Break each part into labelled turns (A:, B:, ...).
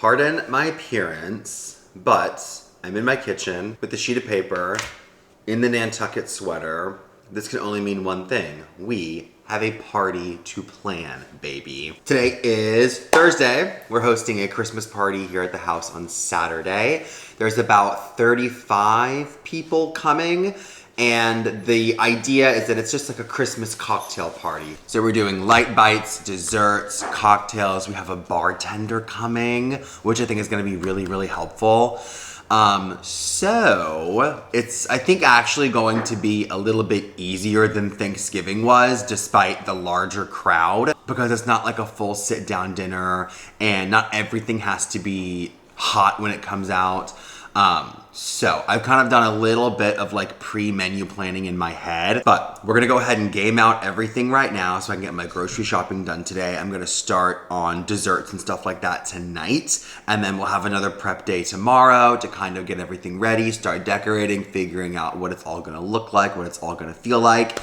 A: Pardon my appearance, but I'm in my kitchen with a sheet of paper in the Nantucket sweater. This can only mean one thing. We have a party to plan, baby. Today is Thursday. We're hosting a Christmas party here at the house on Saturday. There's about 35 people coming. And the idea is that it's just like a Christmas cocktail party. So we're doing light bites, desserts, cocktails. We have a bartender coming, which I think is gonna be really, really helpful. So it's, I think, actually going to be a little bit easier than Thanksgiving was, despite the larger crowd, because it's not like a full sit down dinner and not everything has to be hot when it comes out. So I've kind of done a little bit of like pre-menu planning in my head, but we're gonna go ahead and game out everything right now so I can get my grocery shopping done today. I'm gonna start on desserts and stuff like that tonight, and then we'll have another prep day tomorrow to kind of get everything ready, start decorating, figuring out what it's all gonna look like, what it's all gonna feel like.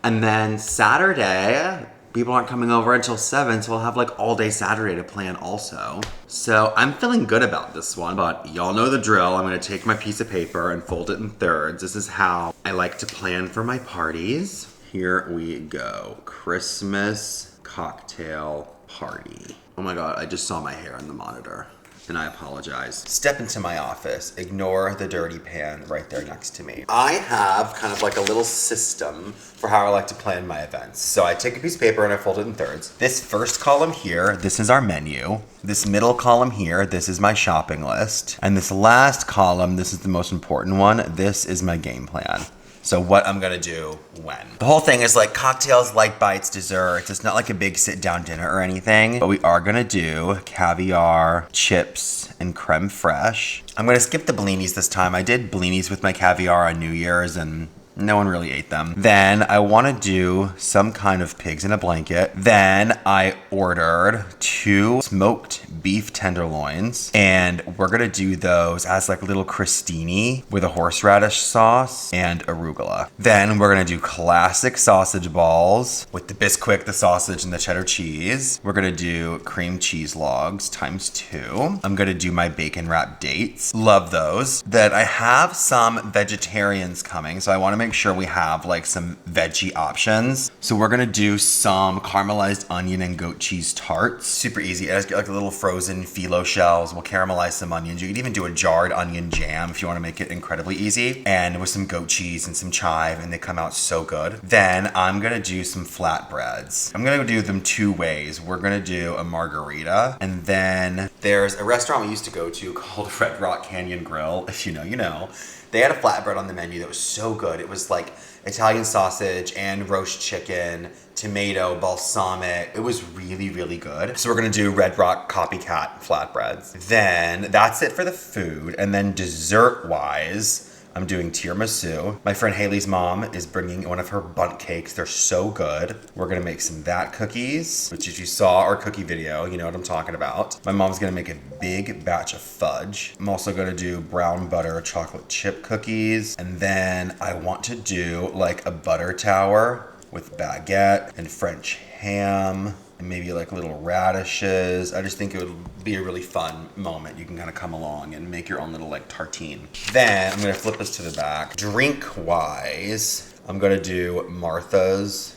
A: And then Saturday, people aren't coming over until 7, so we'll have like all day Saturday to plan also. So I'm feeling good about this one, but y'all know the drill. I'm gonna take my piece of paper and fold it in thirds. This is how I like to plan for my parties. Here we go. Christmas cocktail party. Oh my God, I just saw my hair in the monitor. And I apologize. Step into my office. Ignore the dirty pan right there next to me. I have kind of like a little system for how I like to plan my events. So I take a piece of paper and I fold it in thirds. This first column here, this is our menu. This middle column here, this is my shopping list. And this last column, this is the most important one. This is my game plan. So what I'm gonna do when. The whole thing is like cocktails, light bites, desserts. It's not like a big sit down dinner or anything, but we are gonna do caviar, chips, and creme fraiche. I'm gonna skip the blinis this time. I did blinis with my caviar on New Year's and no one really ate them. Then I wanna do some kind of pigs in a blanket. Then I ordered 2 smoked beef tenderloins, and we're gonna do those as like little crostini with a horseradish sauce and arugula. Then we're gonna do classic sausage balls with the Bisquick, the sausage, and the cheddar cheese. We're gonna do cream cheese logs ×2. I'm gonna do my bacon wrapped dates. Love those. Then I have some vegetarians coming, so I wanna make sure we have like some veggie options. So we're gonna do some caramelized onion and goat cheese tarts. Super easy. I just get like a little frozen phyllo shells. We'll caramelize some onions. You can even do a jarred onion jam if you want to make it incredibly easy. And with some goat cheese and some chive, and they come out so good. Then I'm gonna do some flatbreads. I'm gonna do them 2 ways. We're gonna do a margarita, and then there's a restaurant we used to go to called Red Rock Canyon Grill. If you know, you know. They had a flatbread on the menu that was so good. It was like Italian sausage and roast chicken, tomato, balsamic. It was really, really good. So we're gonna do Red Rock copycat flatbreads. Then that's it for the food. And then dessert-wise, I'm doing tiramisu. My friend Haley's mom is bringing one of her bundt cakes. They're so good. We're gonna make some that cookies, which if you saw our cookie video, you know what I'm talking about. My mom's gonna make a big batch of fudge. I'm also gonna do brown butter chocolate chip cookies. And then I want to do like a butter tower with baguette and French ham. And maybe like little radishes. I just think it would be a really fun moment. You can kind of come along and make your own little like tartine. Then I'm gonna flip this to the back. Drink wise, I'm gonna do Martha's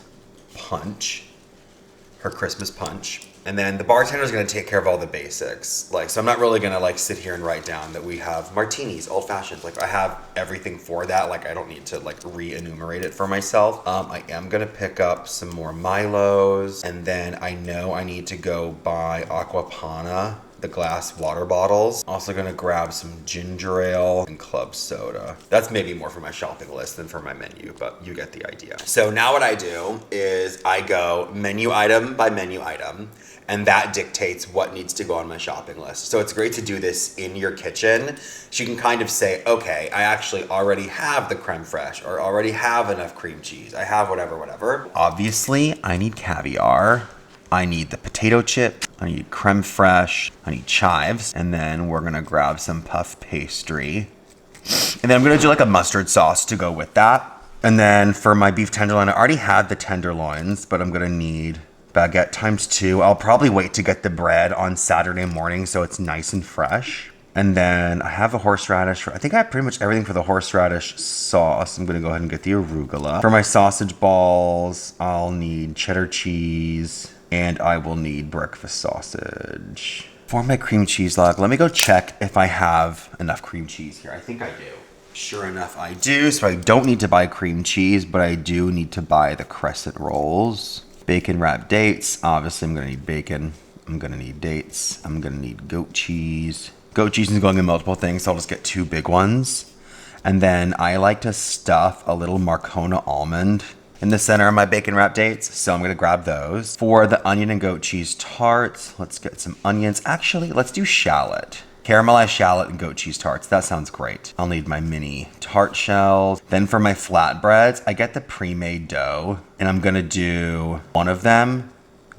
A: punch, her Christmas punch. And then the bartender's gonna take care of all the basics. Like, so I'm not really gonna like sit here and write down that we have martinis, old fashioned. Like I have everything for that. Like I don't need to like re-enumerate it for myself. I am gonna pick up some more Milos. And then I know I need to go buy Aqua Panna, the glass water bottles. Also gonna grab some ginger ale and club soda. That's maybe more for my shopping list than for my menu, but you get the idea. So now what I do is I go menu item by menu item, and that dictates what needs to go on my shopping list. So it's great to do this in your kitchen. So you can kind of say, okay, I actually already have the creme fraiche, or already have enough cream cheese. I have whatever. Obviously, I need caviar. I need the potato chip, I need creme fraiche, I need chives, and then we're gonna grab some puff pastry. And then I'm gonna do like a mustard sauce to go with that. And then for my beef tenderloin, I already had the tenderloins, but I'm gonna need Baguette ×2. I'll probably wait to get the bread on Saturday morning so it's nice and fresh. And then I have a horseradish. I think I have pretty much everything for the horseradish sauce. I'm gonna go ahead and get the arugula. For my sausage balls, I'll need cheddar cheese and I will need breakfast sausage. For my cream cheese log, let me go check if I have enough cream cheese here. I think I do. Sure enough, I do. So I don't need to buy cream cheese, but I do need to buy the crescent rolls. Bacon wrapped dates. Obviously, I'm gonna need bacon. I'm gonna need dates. I'm gonna need goat cheese. Goat cheese is going in multiple things, so I'll just get 2 big ones. And then I like to stuff a little Marcona almond in the center of my bacon wrapped dates, so I'm gonna grab those. For the onion and goat cheese tarts, let's get some onions. Actually, let's do shallot. Caramelized shallot and goat cheese tarts. That sounds great. I'll need my mini tart shells. Then for my flatbreads, I get the pre-made dough, and I'm gonna do one of them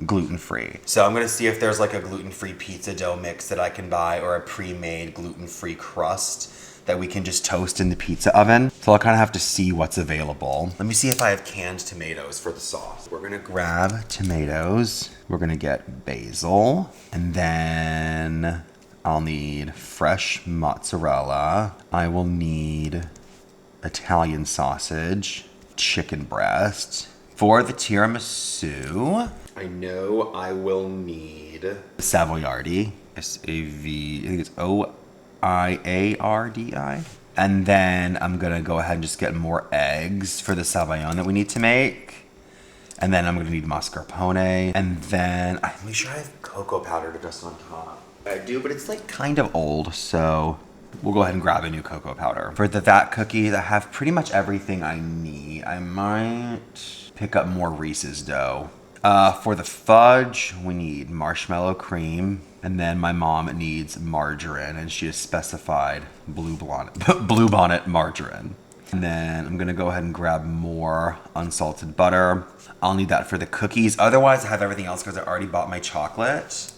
A: gluten-free. So I'm gonna see if there's like a gluten-free pizza dough mix that I can buy or a pre-made gluten-free crust that we can just toast in the pizza oven. So I'll kind of have to see what's available. Let me see if I have canned tomatoes for the sauce. We're gonna grab tomatoes. We're gonna get basil, and then I'll need fresh mozzarella. I will need Italian sausage, chicken breast. For the tiramisu, I know I will need Savoiardi, S-A-V, I think it's O-I-A-R-D-I. And then I'm gonna go ahead and just get more eggs for the Savoion that we need to make. And then I'm gonna need mascarpone. And then, I'm pretty sure I have cocoa powder to dust on top. I do, but it's like kind of old, so we'll go ahead and grab a new cocoa powder. For the that cookies, I have pretty much everything I need. I might pick up more Reese's dough. For the fudge, we need marshmallow cream, and then my mom needs margarine, and she has specified blue bonnet margarine. And then I'm gonna go ahead and grab more unsalted butter. I'll need that for the cookies. Otherwise, I have everything else because I already bought my chocolate.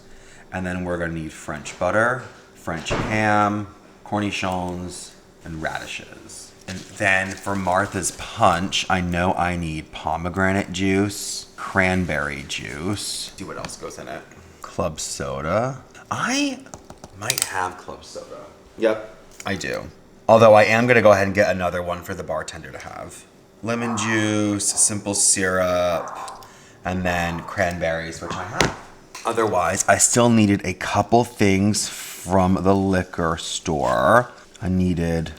A: And then we're gonna need French butter, French ham, cornichons, and radishes. And then for Martha's punch, I know I need pomegranate juice, cranberry juice. See what else goes in it. Club soda. I might have club soda. Yep, I do. Although I am gonna go ahead and get another one for the bartender to have. Lemon juice, simple syrup, and then cranberries, which I have. Otherwise, I still needed a couple things from the liquor store. I needed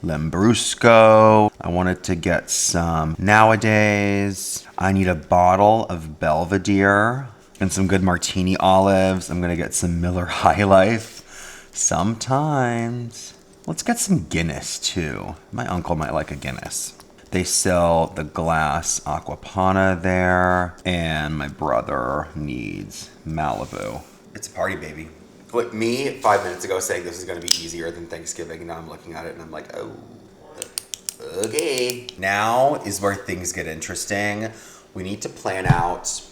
A: Lambrusco. I wanted to get some Nowadays. I need a bottle of Belvedere and some good martini olives. I'm gonna get some Miller High Life. Sometimes. Let's get some Guinness too. My uncle might like a Guinness. They sell the glass Aquapana there, and my brother needs Malibu. It's a party, baby. Like me 5 minutes ago saying this is gonna be easier than Thanksgiving, and now I'm looking at it and I'm like, oh, okay. Now is where things get interesting. We need to plan out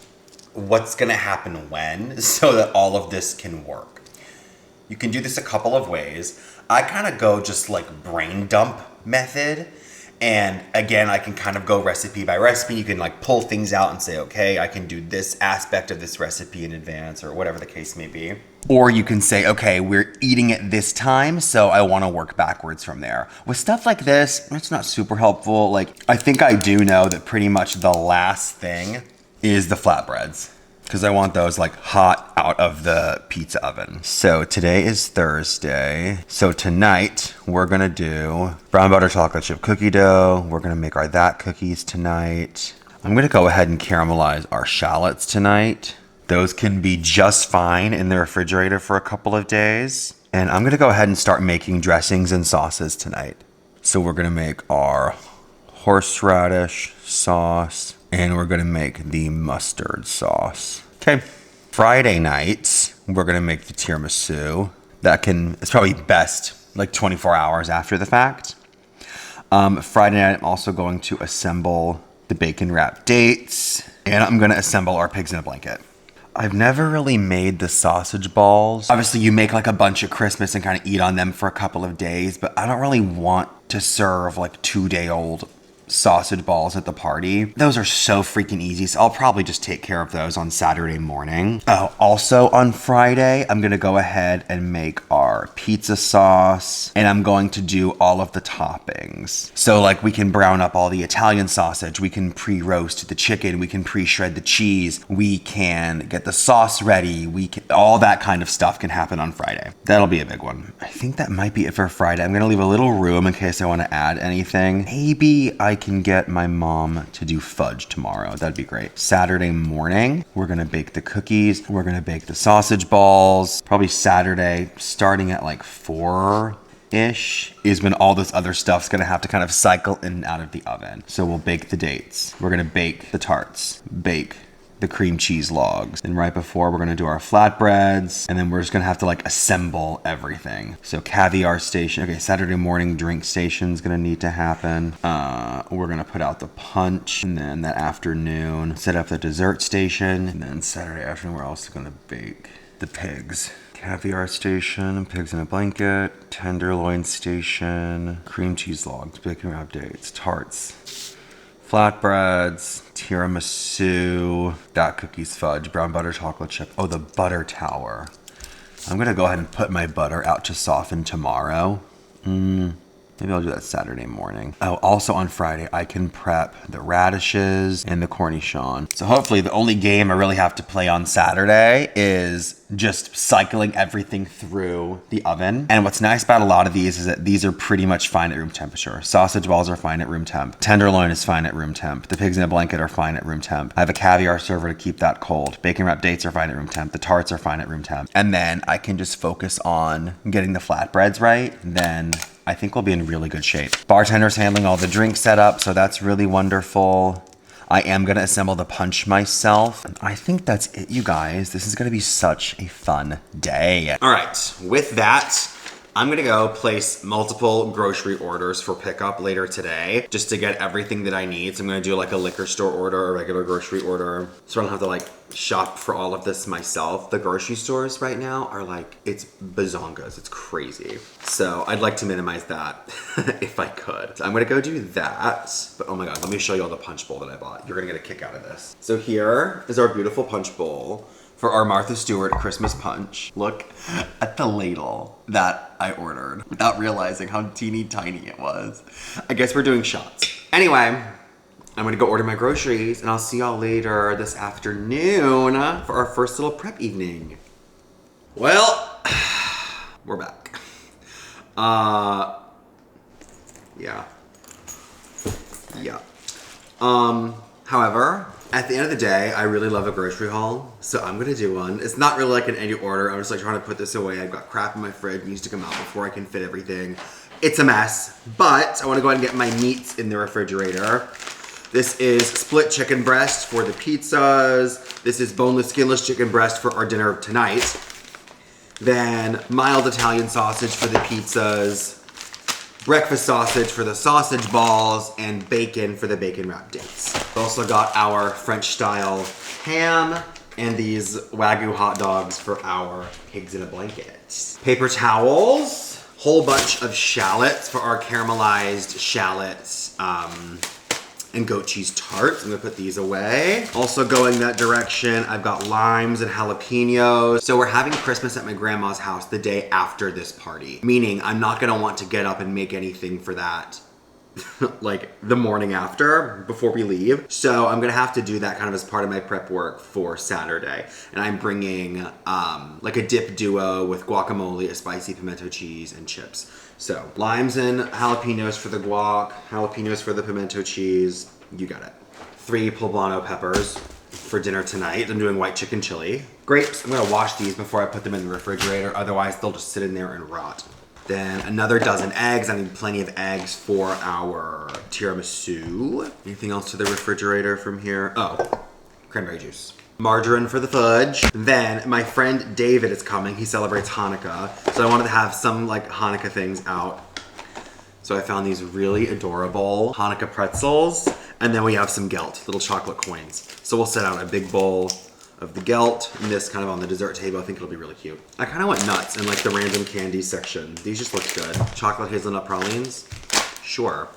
A: what's gonna happen when so that all of this can work. You can do this a couple of ways. I kind of go just like brain dump method. And again, I can kind of go recipe by recipe. You can like pull things out and say, okay, I can do this aspect of this recipe in advance or whatever the case may be. Or you can say, okay, we're eating it this time, so I want to work backwards from there. With stuff like this, it's not super helpful. Like, I think I do know that pretty much the last thing is the flatbreads, because I want those like hot out of the pizza oven. So today is Thursday. So tonight we're gonna do brown butter chocolate chip cookie dough. We're gonna make our that cookies tonight. I'm gonna go ahead and caramelize our shallots tonight. Those can be just fine in the refrigerator for a couple of days. And I'm gonna go ahead and start making dressings and sauces tonight. So we're gonna make our horseradish sauce, and we're gonna make the mustard sauce. Okay. Friday night, we're gonna make the tiramisu. It's probably best like 24 hours after the fact. Friday night, I'm also going to assemble the bacon wrapped dates, and I'm gonna assemble our pigs in a blanket. I've never really made the sausage balls. Obviously, you make like a bunch at Christmas and kind of eat on them for a couple of days, but I don't really want to serve like 2-day-old sausage balls at the party. Those are so freaking easy, so I'll probably just take care of those on Saturday morning. Oh, also on Friday, I'm gonna go ahead and make our pizza sauce, and I'm going to do all of the toppings. So like we can brown up all the Italian sausage, we can pre-roast the chicken, we can pre-shred the cheese, we can get the sauce ready, all that kind of stuff can happen on Friday. That'll be a big one. I think that might be it for Friday. I'm gonna leave a little room in case I wanna add anything. Maybe I can get my mom to do fudge tomorrow. That'd be great. Saturday morning, we're gonna bake the cookies. We're gonna bake the sausage balls. Probably Saturday, starting at like 4-ish is when all this other stuff's gonna have to kind of cycle in and out of the oven. So we'll bake the dates. We're gonna bake the tarts, bake the cream cheese logs. And right before, we're gonna do our flatbreads, and then we're just gonna have to like assemble everything. So caviar station, okay, Saturday morning drink station's gonna need to happen. We're gonna put out the punch, and then that afternoon, set up the dessert station, and then Saturday afternoon, we're also gonna bake the pigs. Caviar station, pigs in a blanket, tenderloin station, cream cheese logs, bacon wrap dates, tarts, flatbreads, tiramisu, that cookies fudge, brown butter chocolate chip. Oh, the butter tower. I'm gonna go ahead and put my butter out to soften tomorrow. Maybe I'll do that Saturday morning. Oh, also on Friday, I can prep the radishes and the cornichon. So hopefully the only game I really have to play on Saturday is just cycling everything through the oven. And what's nice about a lot of these is that these are pretty much fine at room temperature. Sausage balls are fine at room temp. Tenderloin is fine at room temp. The pigs in a blanket are fine at room temp. I have a caviar server to keep that cold. Bacon wrap dates are fine at room temp. The tarts are fine at room temp. And then I can just focus on getting the flatbreads right. Then I think we'll be in really good shape. Bartender's handling all the drinks set up, so that's really wonderful. I am gonna assemble the punch myself. And I think that's it, you guys. This is gonna be such a fun day. All right, with that, I'm gonna go place multiple grocery orders for pickup later today, just to get everything that I need. So I'm gonna do like a liquor store order, a regular grocery order, so I don't have to like shop for all of this myself. The grocery stores right now are like, it's bazongas, it's crazy. So I'd like to minimize that if I could. So I'm gonna go do that, but oh my God, let me show you all the punch bowl that I bought. You're gonna get a kick out of this. So here is our beautiful punch bowl for our Martha Stewart Christmas punch. Look at the ladle that I ordered without realizing how teeny tiny it was. I guess we're doing shots. Anyway, I'm gonna go order my groceries, and I'll see y'all later this afternoon for our first little prep evening. Well, we're back. Yeah. However, at the end of the day, I really love a grocery haul, so I'm gonna do one. It's not really like an any order. I'm just like trying to put this away. I've got crap in my fridge, needs to come out before I can fit everything. It's a mess, but I wanna go ahead and get my meats in the refrigerator. This is split chicken breast for the pizzas. This is boneless, skinless chicken breast for our dinner tonight. Then mild Italian sausage for the pizzas, breakfast sausage for the sausage balls, and bacon for the bacon wrap dates. We also got our French style ham and these Wagyu hot dogs for our pigs in a blanket. Paper towels, whole bunch of shallots for our caramelized shallots, and goat cheese tarts. I'm gonna put these away. Also going that direction, I've got limes and jalapenos. So we're having Christmas at my grandma's house the day after this party, meaning I'm not gonna want to get up and make anything for that like the morning after, before we leave. So I'm gonna have to do that kind of as part of my prep work for Saturday. And I'm bringing like a dip duo with guacamole, a spicy pimento cheese, and chips. So limes and jalapenos for the guac, jalapenos for the pimento cheese, you got it. 3 poblano peppers for dinner tonight. I'm doing white chicken chili. Grapes, I'm gonna wash these before I put them in the refrigerator, otherwise they'll just sit in there and rot. Then another dozen eggs. I need plenty of eggs for our tiramisu. Anything else to the refrigerator from here? Oh, cranberry juice. Margarine for the fudge. Then my friend David is coming. He celebrates Hanukkah. So I wanted to have some like Hanukkah things out. So I found these really adorable Hanukkah pretzels. And then we have some gelt, little chocolate coins. So we'll set out a big bowl of the gelt and this kind of on the dessert table. I think it'll be really cute. I kind of went nuts in like the random candy section. These just look good. Chocolate hazelnut pralines, sure.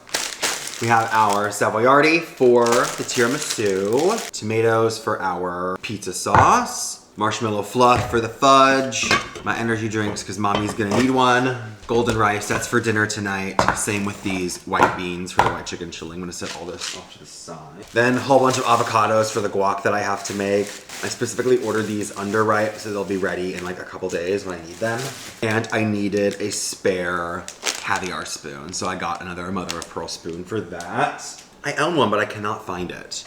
A: We have our savoiardi for the tiramisu, tomatoes for our pizza sauce, marshmallow fluff for the fudge, my energy drinks because mommy's gonna need one, golden rice, that's for dinner tonight. Same with these white beans for the white chicken chili. I'm gonna set all this off to the side. Then a whole bunch of avocados for the guac that I have to make. I specifically ordered these underripe so they'll be ready in like a couple days when I need them. And I needed a spare caviar spoon, so I got another mother of pearl spoon for that. I own one, but I cannot find it.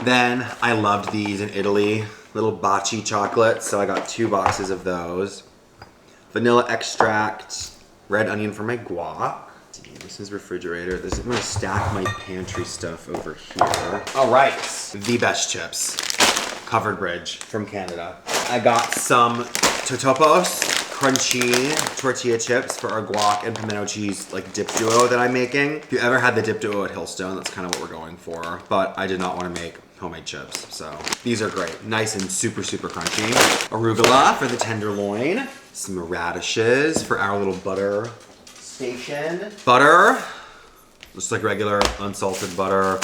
A: Then I loved these in Italy, little baci chocolates, so I got 2 boxes of those. Vanilla extract, red onion for my guac. This is refrigerator. This is, I'm gonna stack my pantry stuff over here. All right, the best chips. Covered Bridge from Canada. I got some Totopos crunchy tortilla chips for our guac and pimento cheese like dip duo that I'm making. If you ever had the dip duo at Hillstone, that's kind of what we're going for. But I did not want to make homemade chips, so these are great. Nice and super, super crunchy. Arugula for the tenderloin. Some radishes for our little butter station. Butter, just like regular unsalted butter.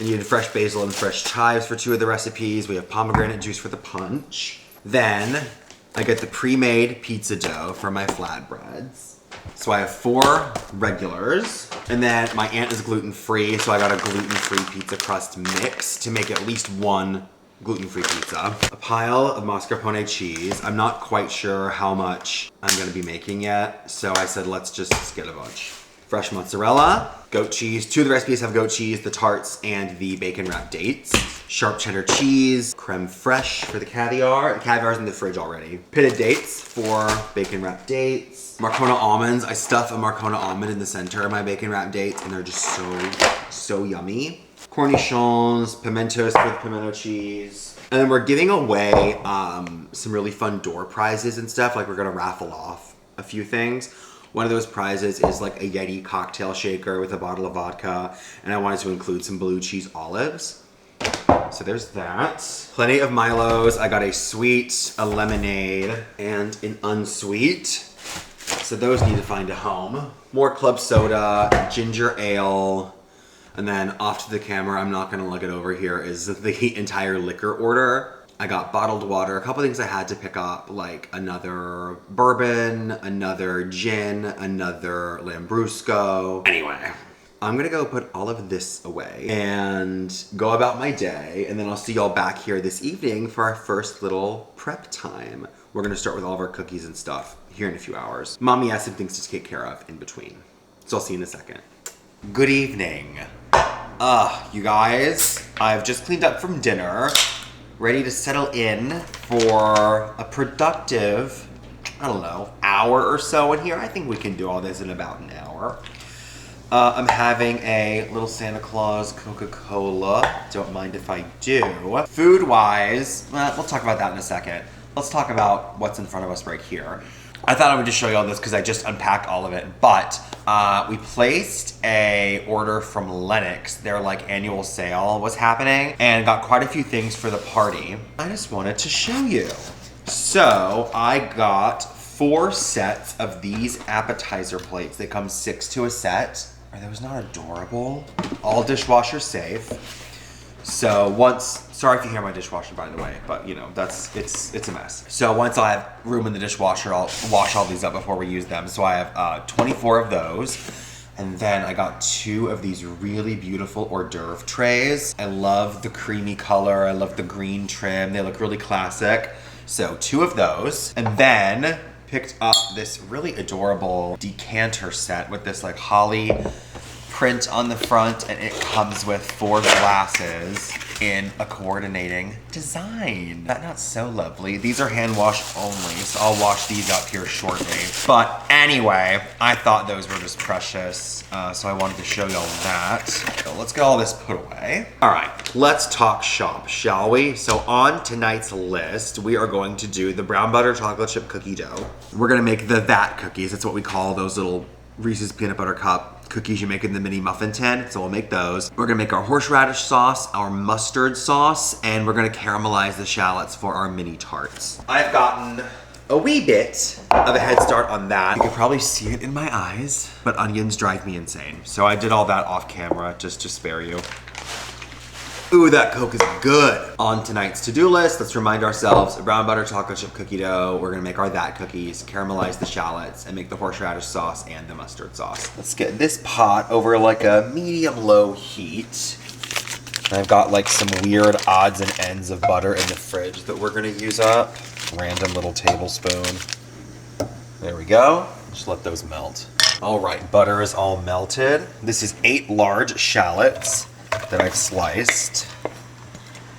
A: I needed fresh basil and fresh chives for 2 of the recipes. We have pomegranate juice for the punch. Then I get the pre-made pizza dough for my flatbreads. So I have 4 regulars. And then my aunt is gluten-free, so I got a gluten-free pizza crust mix to make at least 1 gluten-free pizza. A pile of mascarpone cheese. I'm not quite sure how much I'm gonna be making yet, so I said let's just get a bunch. Fresh mozzarella, goat cheese. 2 of the recipes have goat cheese, the tarts and the bacon wrapped dates. Sharp cheddar cheese, creme fraiche for the caviar. The caviar's in the fridge already. Pitted dates for bacon wrapped dates. Marcona almonds. I stuff a Marcona almond in the center of my bacon wrapped dates and they're just so yummy. Cornichons, pimentos with pimento cheese. And then we're giving away some really fun door prizes and stuff. Like we're gonna raffle off a few things. One of those prizes is like a Yeti cocktail shaker with a bottle of vodka, and I wanted to include some blue cheese olives. So there's that. Plenty of Milos. I got a sweet, a lemonade, and an unsweet. So those need to find a home. More club soda, ginger ale, and then off to the camera, I'm not gonna lug it over here, is the entire liquor order. I got bottled water, a couple things I had to pick up, like another bourbon, another gin, another Lambrusco. Anyway, I'm gonna go put all of this away and go about my day, and then I'll see y'all back here this evening for our first little prep time. We're gonna start with all of our cookies and stuff here in a few hours. Mommy has some things to take care of in between, so I'll see you in a second. Good evening. You guys, I've just cleaned up from dinner. Ready to settle in for a productive, I don't know, hour or so in here. I think we can do all this in about an hour. I'm having a little Santa Claus Coca-Cola. Don't mind if I do. Food-wise, we'll talk about that in a second. Let's talk about what's in front of us right here. I thought I would just show you all this because I just unpacked all of it, but we placed a order from Lennox. Their like annual sale was happening and got quite a few things for the party. I just wanted to show you. So I got 4 sets of these appetizer plates. They come 6 to a set. Are those not adorable? All dishwasher safe. So once, sorry if you hear my dishwasher by the way, but you know, it's a mess. So once I have room in the dishwasher, I'll wash all these up before we use them. So I have 24 of those. And then I got 2 of these really beautiful hors d'oeuvre trays. I love the creamy color. I love the green trim. They look really classic. So 2 of those. And then picked up this really adorable decanter set with this like holly print on the front, and it comes with 4 glasses in a coordinating design. That's not so lovely. These are hand wash only, so I'll wash these up here shortly. But anyway, I thought those were just precious, so I wanted to show y'all that. So let's get all this put away. All right, let's talk shop, shall we? So on tonight's list, we are going to do the brown butter chocolate chip cookie dough. We're gonna make the that cookies. That's what we call those little Reese's peanut butter cup cookies you make in the mini muffin tin, so we'll make those. We're gonna make our horseradish sauce, our mustard sauce, and we're gonna caramelize the shallots for our mini tarts. I've gotten a wee bit of a head start on that. You can probably see it in my eyes, but onions drive me insane. So I did all that off camera just to spare you. Ooh, that Coke is good. On tonight's to-do list, let's remind ourselves, brown butter chocolate chip cookie dough. We're gonna make our that cookies, caramelize the shallots, and make the horseradish sauce and the mustard sauce. Let's get this pot over like a medium-low heat. And I've got like some weird odds and ends of butter in the fridge that we're gonna use up. Random little tablespoon. There we go. Just let those melt. All right, butter is all melted. This is 8 large shallots that I've sliced.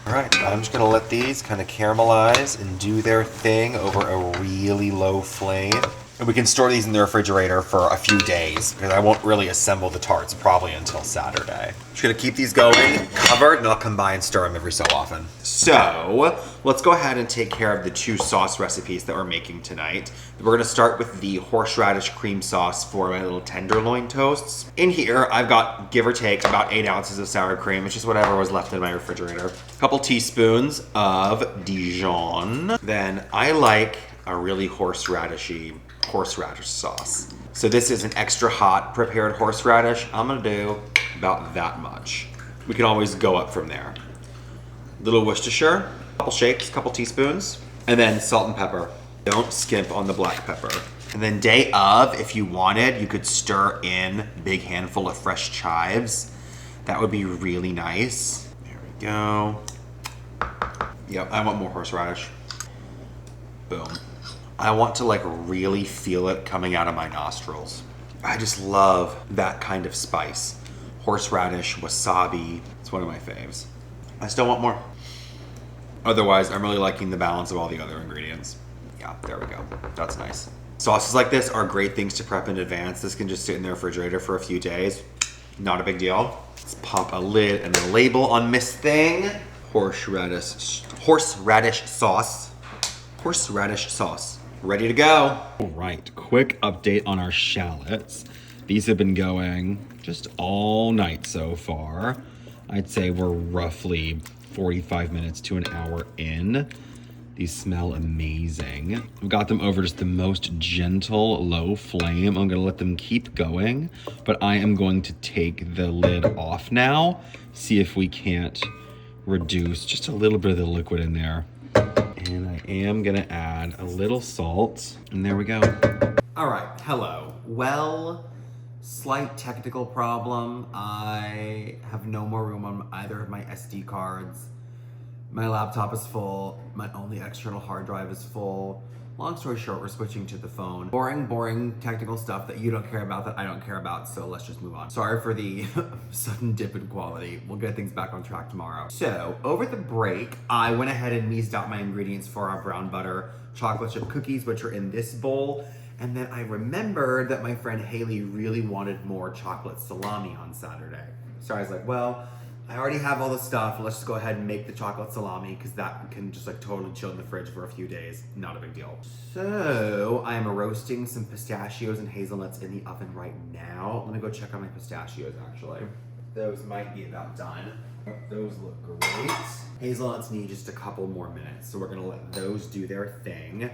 A: All right, I'm just gonna let these kind of caramelize and do their thing over a really low flame. And we can store these in the refrigerator for a few days because I won't really assemble the tarts probably until Saturday. Just gonna keep these going, covered, and I'll come by and stir them every so often. So, let's go ahead and take care of the 2 sauce recipes that we're making tonight. We're gonna start with the horseradish cream sauce for my little tenderloin toasts. In here, I've got, give or take, about 8 ounces of sour cream. It's just whatever was left in my refrigerator. A couple teaspoons of Dijon. Then I like a really horseradish sauce. So this is an extra hot prepared horseradish. I'm gonna do about that much. We can always go up from there. Little Worcestershire, couple shakes, couple teaspoons, and then salt and pepper. Don't skimp on the black pepper. And then day of, if you wanted, you could stir in a big handful of fresh chives. That would be really nice. There we go. Yep, I want more horseradish. Boom. I want to like really feel it coming out of my nostrils. I just love that kind of spice. Horseradish, wasabi, it's one of my faves. I still want more. Otherwise, I'm really liking the balance of all the other ingredients. Yeah, there we go. That's nice. Sauces like this are great things to prep in advance. This can just sit in the refrigerator for a few days. Not a big deal. Let's pop a lid and a label on Miss Thing. Horseradish sauce. Horseradish sauce. Ready to go. All right, quick update on our shallots. These have been going just all night so far. I'd say we're roughly 45 minutes to an hour in. These smell amazing. I've got them over just the most gentle, low flame. I'm gonna let them keep going, but I am going to take the lid off now, see if we can't reduce just a little bit of the liquid in there. And I am gonna add a little salt, and there we go. All right, hello. Well, slight technical problem. I have no more room on either of my SD cards. My laptop is full. My only external hard drive is full. Long story short, we're switching to the phone. Boring technical stuff that you don't care about, that I don't care about, so let's just move on. Sorry for the sudden dip in quality. We'll get things back on track tomorrow. So, over the break, I went ahead and meased out my ingredients for our brown butter chocolate chip cookies, which are in this bowl. And then I remembered that my friend Haley really wanted more chocolate salami on Saturday. So I was like, well, I already have all the stuff. Let's just go ahead and make the chocolate salami because that can just like totally chill in the fridge for a few days. Not a big deal. So I am roasting some pistachios and hazelnuts in the oven right now. Let me go check on my pistachios actually. Those might be about done. Those look great. Hazelnuts need just a couple more minutes. So we're gonna let those do their thing.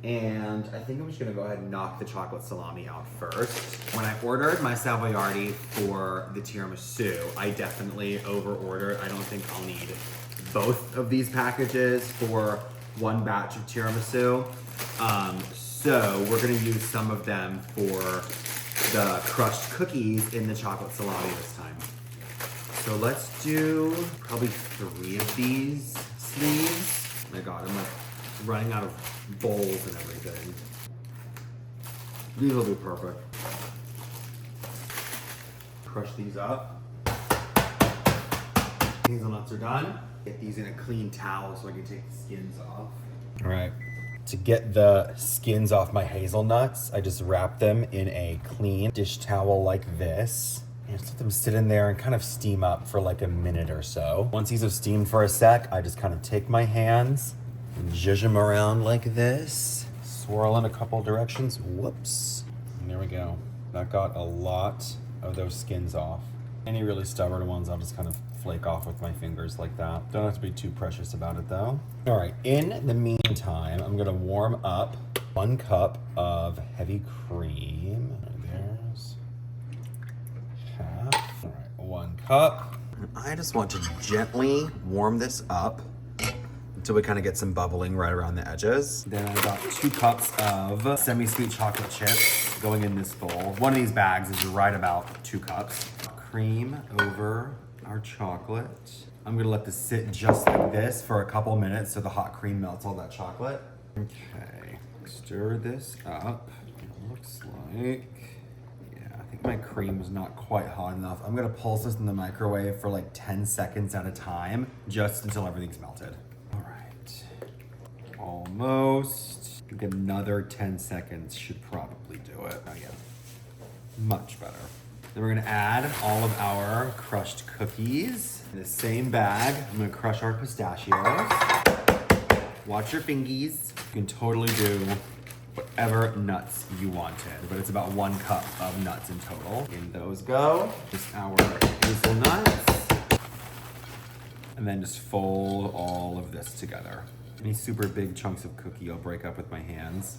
A: And I think I'm just gonna go ahead and knock the chocolate salami out first. When I ordered my Savoiardi for the tiramisu, I definitely over-ordered. I don't think I'll need both of these packages for one batch of tiramisu. So we're gonna use some of them for the crushed cookies in the chocolate salami this time. So let's do probably 3 of these sleeves. Oh my God, I'm like running out of bowls and everything. These will be perfect. Crush these up. Hazelnuts are done. Get these in a clean towel so I can take the skins off. All right. To get the skins off my hazelnuts, I just wrap them in a clean dish towel like this. And just let them sit in there and kind of steam up for like a minute or so. Once these have steamed for a sec, I just kind of take my hands and zhuzh them around like this. Swirl in a couple directions. Whoops. And there we go. That got a lot of those skins off. Any really stubborn ones, I'll just kind of flake off with my fingers like that. Don't have to be too precious about it though. All right, in the meantime, I'm gonna warm up 1 cup of heavy cream. There's half. All right, 1 cup. I just want to gently warm this up until we kind of get some bubbling right around the edges. Then I got 2 cups of semi-sweet chocolate chips going in this bowl. One of these bags is right about 2 cups. Cream over our chocolate. I'm gonna let this sit just like this for a couple minutes so the hot cream melts all that chocolate. Okay, stir this up. It looks like, yeah, I think my cream is not quite hot enough. I'm gonna pulse this in the microwave for like 10 seconds at a time, just until everything's melted. All right, almost. I think another 10 seconds should probably do it. Oh yeah, much better. Then we're gonna add all of our crushed cookies. In the same bag, I'm gonna crush our pistachios. Watch your fingies. You can totally do whatever nuts you wanted, but it's about 1 cup of nuts in total. In those go. Just our hazelnuts. And then just fold all of this together. Any super big chunks of cookie I'll break up with my hands.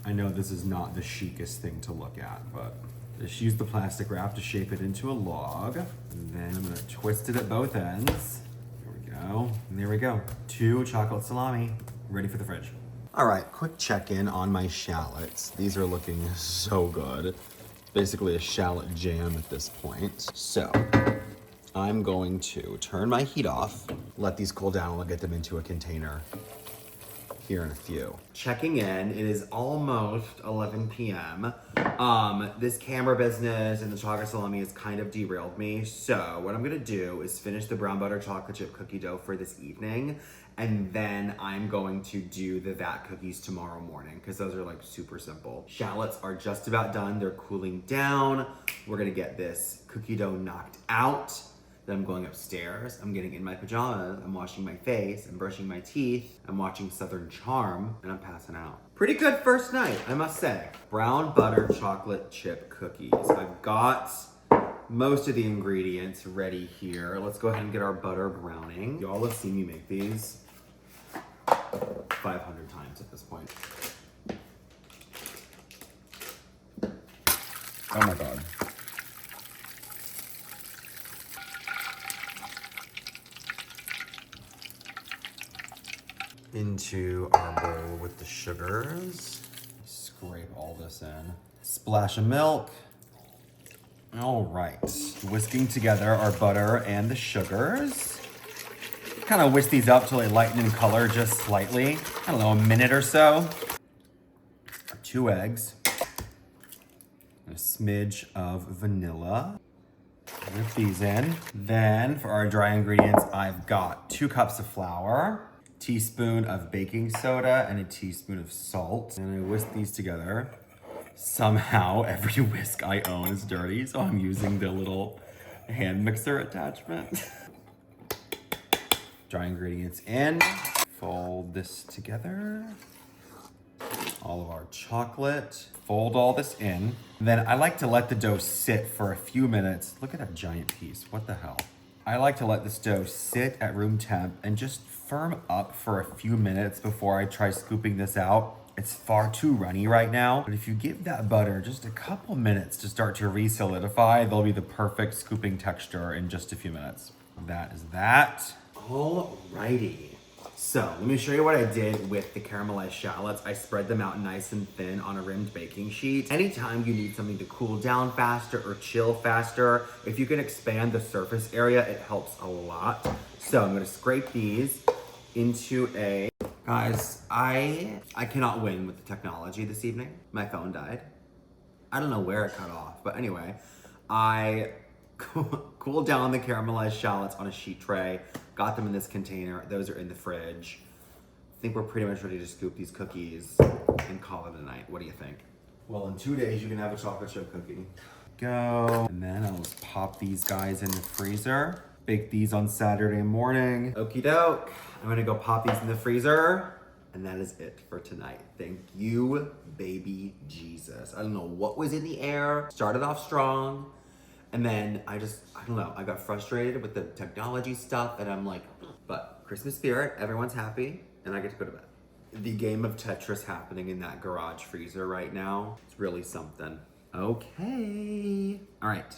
A: I know this is not the chicest thing to look at, but just use the plastic wrap to shape it into a log. And then I'm gonna twist it at both ends. There we go, and there we go. 2 chocolate salami, ready for the fridge. All right, quick check-in on my shallots. These are looking so good. Basically a shallot jam at this point. So, I'm going to turn my heat off, let these cool down, and I'll get them into a container here in a few. Checking in, it is almost 11 p.m. This camera business and the chocolate salami has kind of derailed me. So what I'm gonna do is finish the brown butter chocolate chip cookie dough for this evening. And then I'm going to do the vat cookies tomorrow morning because those are like super simple. Shallots are just about done. They're cooling down. We're gonna get this cookie dough knocked out. Then I'm going upstairs, I'm getting in my pajamas, I'm washing my face, I'm brushing my teeth, I'm watching Southern Charm, and I'm passing out. Pretty good first night, I must say. Brown butter chocolate chip cookies. I've got most of the ingredients ready here. Let's go ahead and get our butter browning. Y'all have seen me make these 500 times at this point. Oh my God. Into our bowl with the sugars. Scrape all this in. Splash of milk. All right, whisking together our butter and the sugars. Kind of whisk these up till they lighten in color just slightly. I don't know, a minute or so. 2 eggs. And a smidge of vanilla. Whip these in. Then for our dry ingredients, I've got 2 cups of flour, teaspoon of baking soda, and a teaspoon of salt. And I whisk these together. Somehow every whisk I own is dirty, so I'm using the little hand mixer attachment. Dry ingredients in. Fold this together. All of our chocolate. Fold all this in. Then I like to let the dough sit for a few minutes. Look at that giant piece, what the hell? I like to let this dough sit at room temp and just firm up for a few minutes before I try scooping this out. It's far too runny right now, but if you give that butter just a couple minutes to start to re-solidify, they'll be the perfect scooping texture in just a few minutes. That is that. Alrighty. So let me show you what I did with the caramelized shallots. I spread them out nice and thin on a rimmed baking sheet. Anytime you need something to cool down faster or chill faster, if you can expand the surface area, it helps a lot. So I'm gonna scrape these into a... Guys, I cannot win with the technology this evening. My phone died. I don't know where it cut off, but anyway, I cooled down the caramelized shallots on a sheet tray, got them in this container. Those are in the fridge. I think we're pretty much ready to scoop these cookies and call it a night. What do you think? Well, in 2 days, you can have a chocolate chip cookie. Go. And then I'll just pop these guys in the freezer. Bake these on Saturday morning. Okie doke. I'm gonna go pop these in the freezer. And that is it for tonight. Thank you, baby Jesus. I don't know what was in the air. Started off strong. And then I don't know, I got frustrated with the technology stuff and I'm like, but Christmas spirit, everyone's happy, and I get to go to bed. The game of Tetris happening in that garage freezer right now. It's really something. Okay. All right.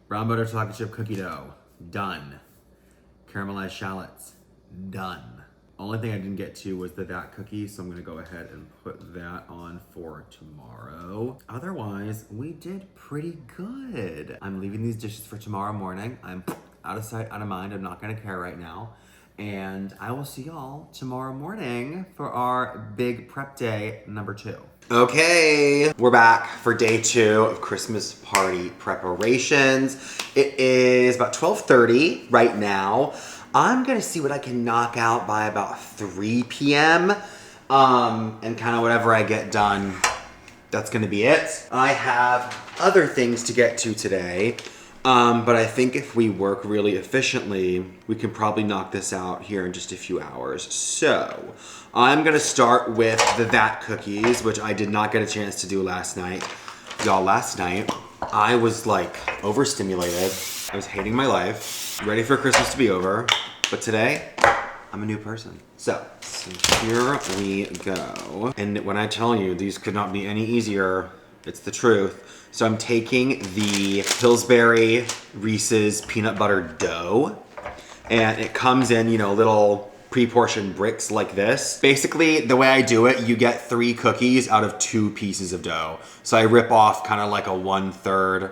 A: Brown butter chocolate chip cookie dough. Done. Caramelized shallots. Done. Only thing I didn't get to was the that cookie, so I'm gonna go ahead and put that on for tomorrow. Otherwise, we did pretty good. I'm leaving these dishes for tomorrow morning. I'm out of sight, out of mind. I'm not gonna care right now. And I will see y'all tomorrow morning for our big prep day number 2. Okay, we're back for day 2 of Christmas party preparations. It is about 12:30 right now. I'm gonna see what I can knock out by about 3 p.m. And kind of whatever I get done, that's gonna be it. I have other things to get to today. But I think if we work really efficiently, we can probably knock this out here in just a few hours. So I'm gonna start with the that cookies, which I did not get a chance to do last night. Y'all, last night, I was like overstimulated. I was hating my life, ready for Christmas to be over. But today, I'm a new person. So here we go. And when I tell you these could not be any easier, it's the truth. So I'm taking the Pillsbury Reese's peanut butter dough, and it comes in, you know, little pre-portioned bricks like this. Basically, the way I do it, you get 3 cookies out of 2 pieces of dough. So I rip off kind of like a 1/3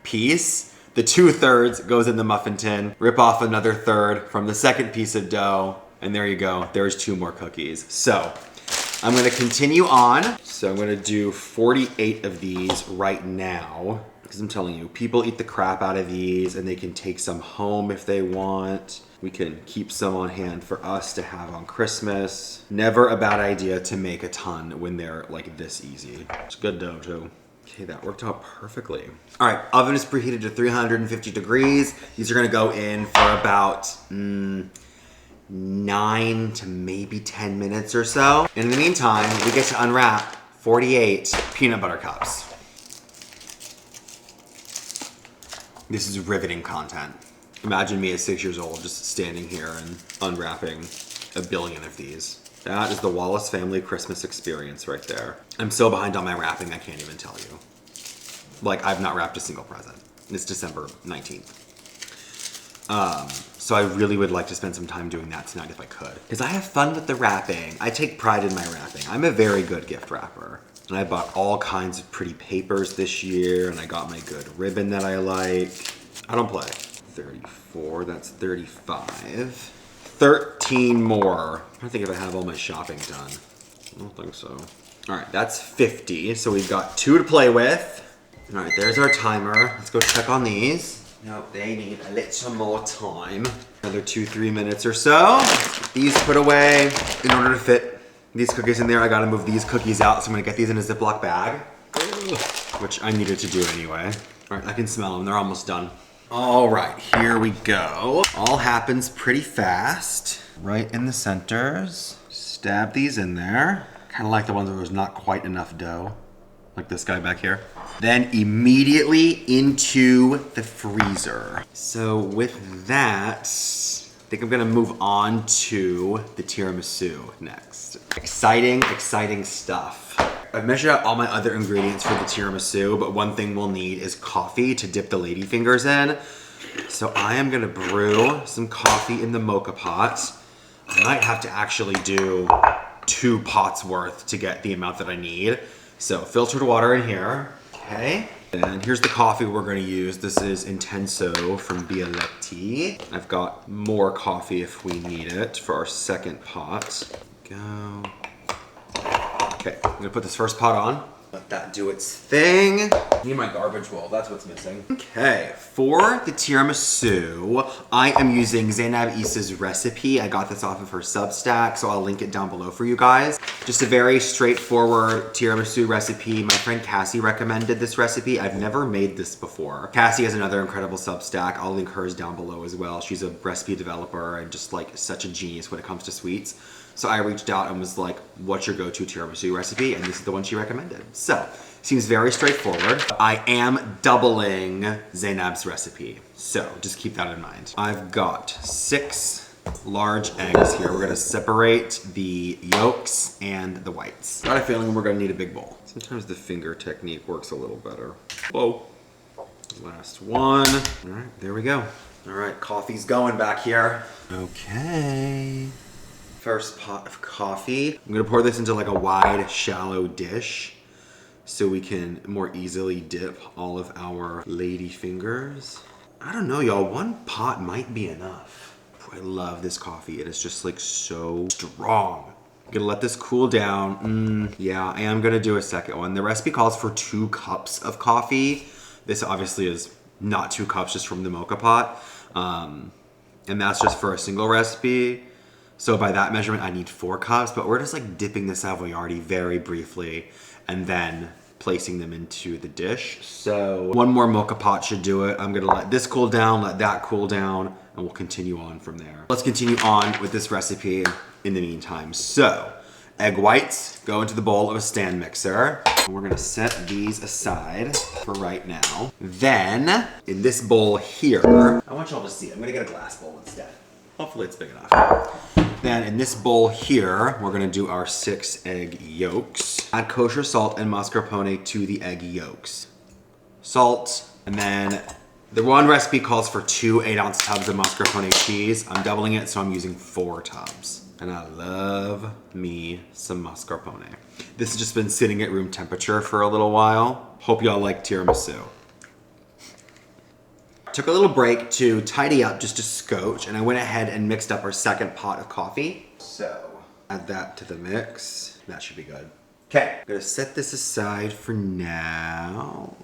A: piece. The 2/3 goes in the muffin tin, rip off another third from the second piece of dough, and there you go. There's 2 more cookies. So I'm gonna continue on. So I'm gonna do 48 of these right now, because I'm telling you, people eat the crap out of these and they can take some home if they want. We can keep some on hand for us to have on Christmas. Never a bad idea to make a ton when they're like this easy. It's good dough too. Okay, that worked out perfectly. All right, oven is preheated to 350 degrees. These are gonna go in for about 9 to maybe 10 minutes or so. And in the meantime, we get to unwrap 48 peanut butter cups. This is riveting content. Imagine me at 6 years old just standing here and unwrapping a billion of these. That is the Wallace family Christmas experience right there. I'm so behind on my wrapping, I can't even tell you. Like, I've not wrapped a single present. It's December 19th. So I really would like to spend some time doing that tonight if I could. Because I have fun with the wrapping. I take pride in my wrapping. I'm a very good gift wrapper. And I bought all kinds of pretty papers this year, and I got my good ribbon that I like. I don't play. 34, that's 35. 13 more. I'm trying to think if I have all my shopping done. I don't think so. All right, that's 50. So we've got 2 to play with. All right, there's our timer. Let's go check on these. Nope, they need a little more time. Another 2-3 minutes or so. These put away. In order to fit these cookies in there, I gotta move these cookies out. So I'm gonna get these in a Ziploc bag, which I needed to do anyway. All right, I can smell them. They're almost done. All right, here we go. All happens pretty fast. Right in the centers. Stab these in there. Kind of like the ones where there's not quite enough dough. Like this guy back here. Then immediately into the freezer. So with that, I think I'm gonna move on to the tiramisu next. Exciting, exciting stuff. I've measured out all my other ingredients for the tiramisu, but one thing we'll need is coffee to dip the ladyfingers in. So I am gonna brew some coffee in the mocha pot. I might have to actually do 2 pots worth to get the amount that I need. So filtered water in here, okay. And here's the coffee we're gonna use. This is Intenso from Bialetti. I've got more coffee if we need it for our second pot. Go. Okay, I'm gonna put this first pot on. Let that do its thing. I need my garbage bowl, that's what's missing. Okay, for the tiramisu, I am using Zainab Issa's recipe. I got this off of her Substack, so I'll link it down below for you guys. Just a very straightforward tiramisu recipe. My friend Cassie recommended this recipe. I've never made this before. Cassie has another incredible Substack. I'll link hers down below as well. She's a recipe developer and just like such a genius when it comes to sweets. So I reached out and was like, what's your go-to tiramisu recipe? And this is the one she recommended. So, seems very straightforward. I am doubling Zainab's recipe. So, just keep that in mind. I've got 6 large eggs here. We're gonna separate the yolks and the whites. Got a feeling we're gonna need a big bowl. Sometimes the finger technique works a little better. Whoa. Last one. All right, there we go. All right, coffee's going back here. Okay. First pot of coffee. I'm gonna pour this into like a wide, shallow dish so we can more easily dip all of our lady fingers. I don't know, y'all, one pot might be enough. I love this coffee. It is just like so strong. I'm gonna let this cool down. Yeah, I am gonna do a second one. The recipe calls for 2 cups of coffee. This obviously is not 2 cups just from the mocha pot. And that's just for a single recipe. So by that measurement, I need 4 cups, but we're just like dipping the savoiardi very briefly and then placing them into the dish. So 1 more mocha pot should do it. I'm gonna let this cool down, let that cool down, and we'll continue on from there. Let's continue on with this recipe in the meantime. So, egg whites go into the bowl of a stand mixer. And we're gonna set these aside for right now. Then, in this bowl here, I want y'all to see it. I'm gonna get a glass bowl instead. Hopefully it's big enough. Then in this bowl here, we're gonna do our 6 egg yolks. Add kosher salt and mascarpone to the egg yolks. Salt, and then the one recipe calls for 2 8-ounce tubs of mascarpone cheese. I'm doubling it, so I'm using 4 tubs. And I love me some mascarpone. This has just been sitting at room temperature for a little while. Hope y'all like tiramisu. Took a little break to tidy up just a scotch, and I went ahead and mixed up our second pot of coffee. So, add that to the mix. That should be good. Okay, I'm gonna set this aside for now.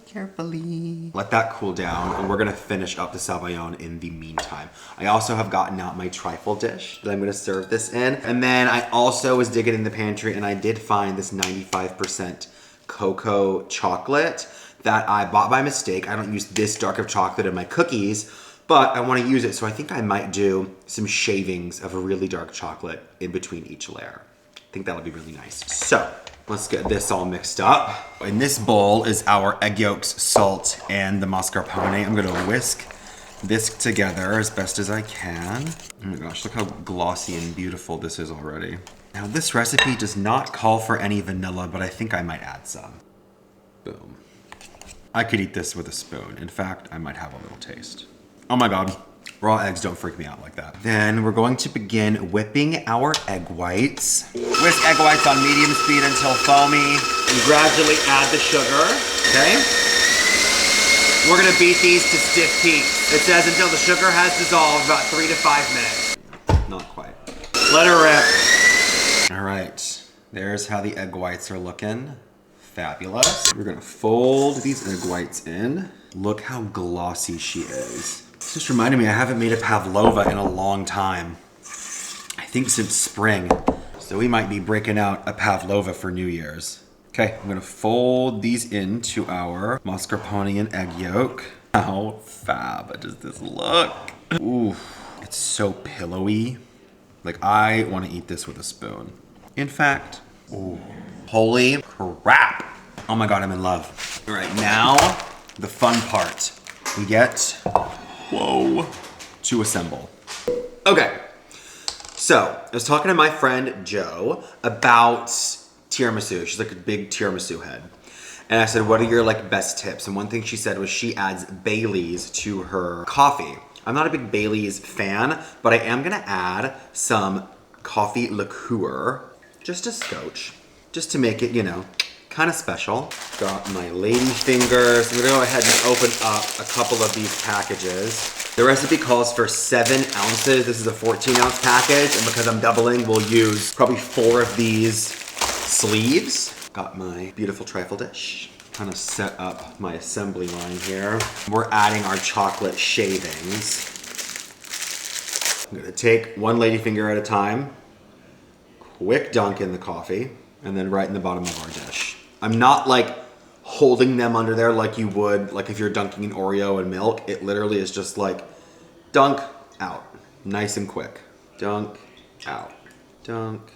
A: Carefully. Let that cool down, and we're gonna finish up the sabayon in the meantime. I also have gotten out my trifle dish that I'm gonna serve this in. And then I also was digging in the pantry, and I did find this 95% cocoa chocolate that I bought by mistake. I don't use this dark of chocolate in my cookies, but I wanna use it, so I think I might do some shavings of a really dark chocolate in between each layer. I think that'll be really nice. So, let's get this all mixed up. In this bowl is our egg yolks, salt, and the mascarpone. I'm gonna whisk this together as best as I can. Oh my gosh, look how glossy and beautiful this is already. Now this recipe does not call for any vanilla, but I think I might add some. Boom. I could eat this with a spoon. In fact, I might have a little taste. Oh my God, raw eggs don't freak me out like that. Then we're going to begin whipping our egg whites. Whisk egg whites on medium speed until foamy and gradually add the sugar, okay? We're gonna beat these to stiff peaks. It says until the sugar has dissolved, about 3 to 5 minutes. Not quite. Let her rip. All right, there's how the egg whites are looking. Fabulous. We're gonna fold these egg whites in. Look how glossy she is. This just reminded me I haven't made a pavlova in a long time. I think since spring. So we might be breaking out a pavlova for New Year's. Okay, I'm gonna fold these into our mascarpone and egg yolk. How fab does this look? Ooh, it's so pillowy. Like I wanna eat this with a spoon. In fact, ooh. Holy crap. Oh my God, I'm in love. All right, now the fun part. We get, whoa, to assemble. Okay, so I was talking to my friend Jo about tiramisu. She's like a big tiramisu head. And I said, what are your like best tips? And one thing she said was she adds Baileys to her coffee. I'm not a big Baileys fan, but I am gonna add some coffee liqueur, just a scotch, just to make it, you know, kind of special. Got my lady fingers. I'm gonna go ahead and open up a couple of these packages. The recipe calls for 7 ounces. This is a 14-ounce package, and because I'm doubling, we'll use probably 4 of these sleeves. Got my beautiful trifle dish. Kind of set up my assembly line here. We're adding our chocolate shavings. I'm gonna take 1 ladyfinger at a time, quick dunk in the coffee, and then right in the bottom of our dish. I'm not like holding them under there like you would, like if you're dunking an Oreo in milk. It literally is just like dunk, out. Nice and quick. Dunk, out. Dunk,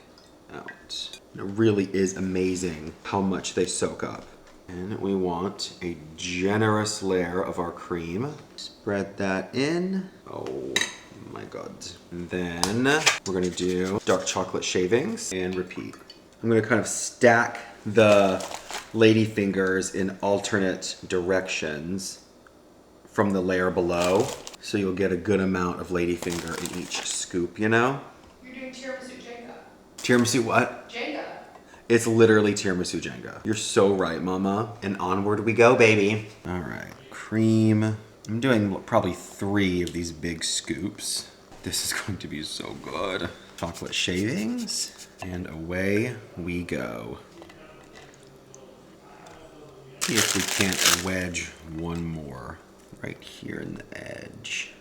A: out. It really is amazing how much they soak up. And we want a generous layer of our cream. Spread that in. Oh Oh my God. And then we're gonna do dark chocolate shavings and repeat. I'm gonna kind of stack the lady fingers in alternate directions from the layer below. So you'll get a good amount of lady finger in each scoop, you know?
B: You're doing tiramisu Jenga.
A: Tiramisu what?
B: Jenga.
A: It's literally tiramisu Jenga. You're so right, mama. And onward we go, baby. All right, cream. I'm doing probably 3 of these big scoops. This is going to be so good. Chocolate shavings, and away we go. See if we can't wedge one more right here in the edge.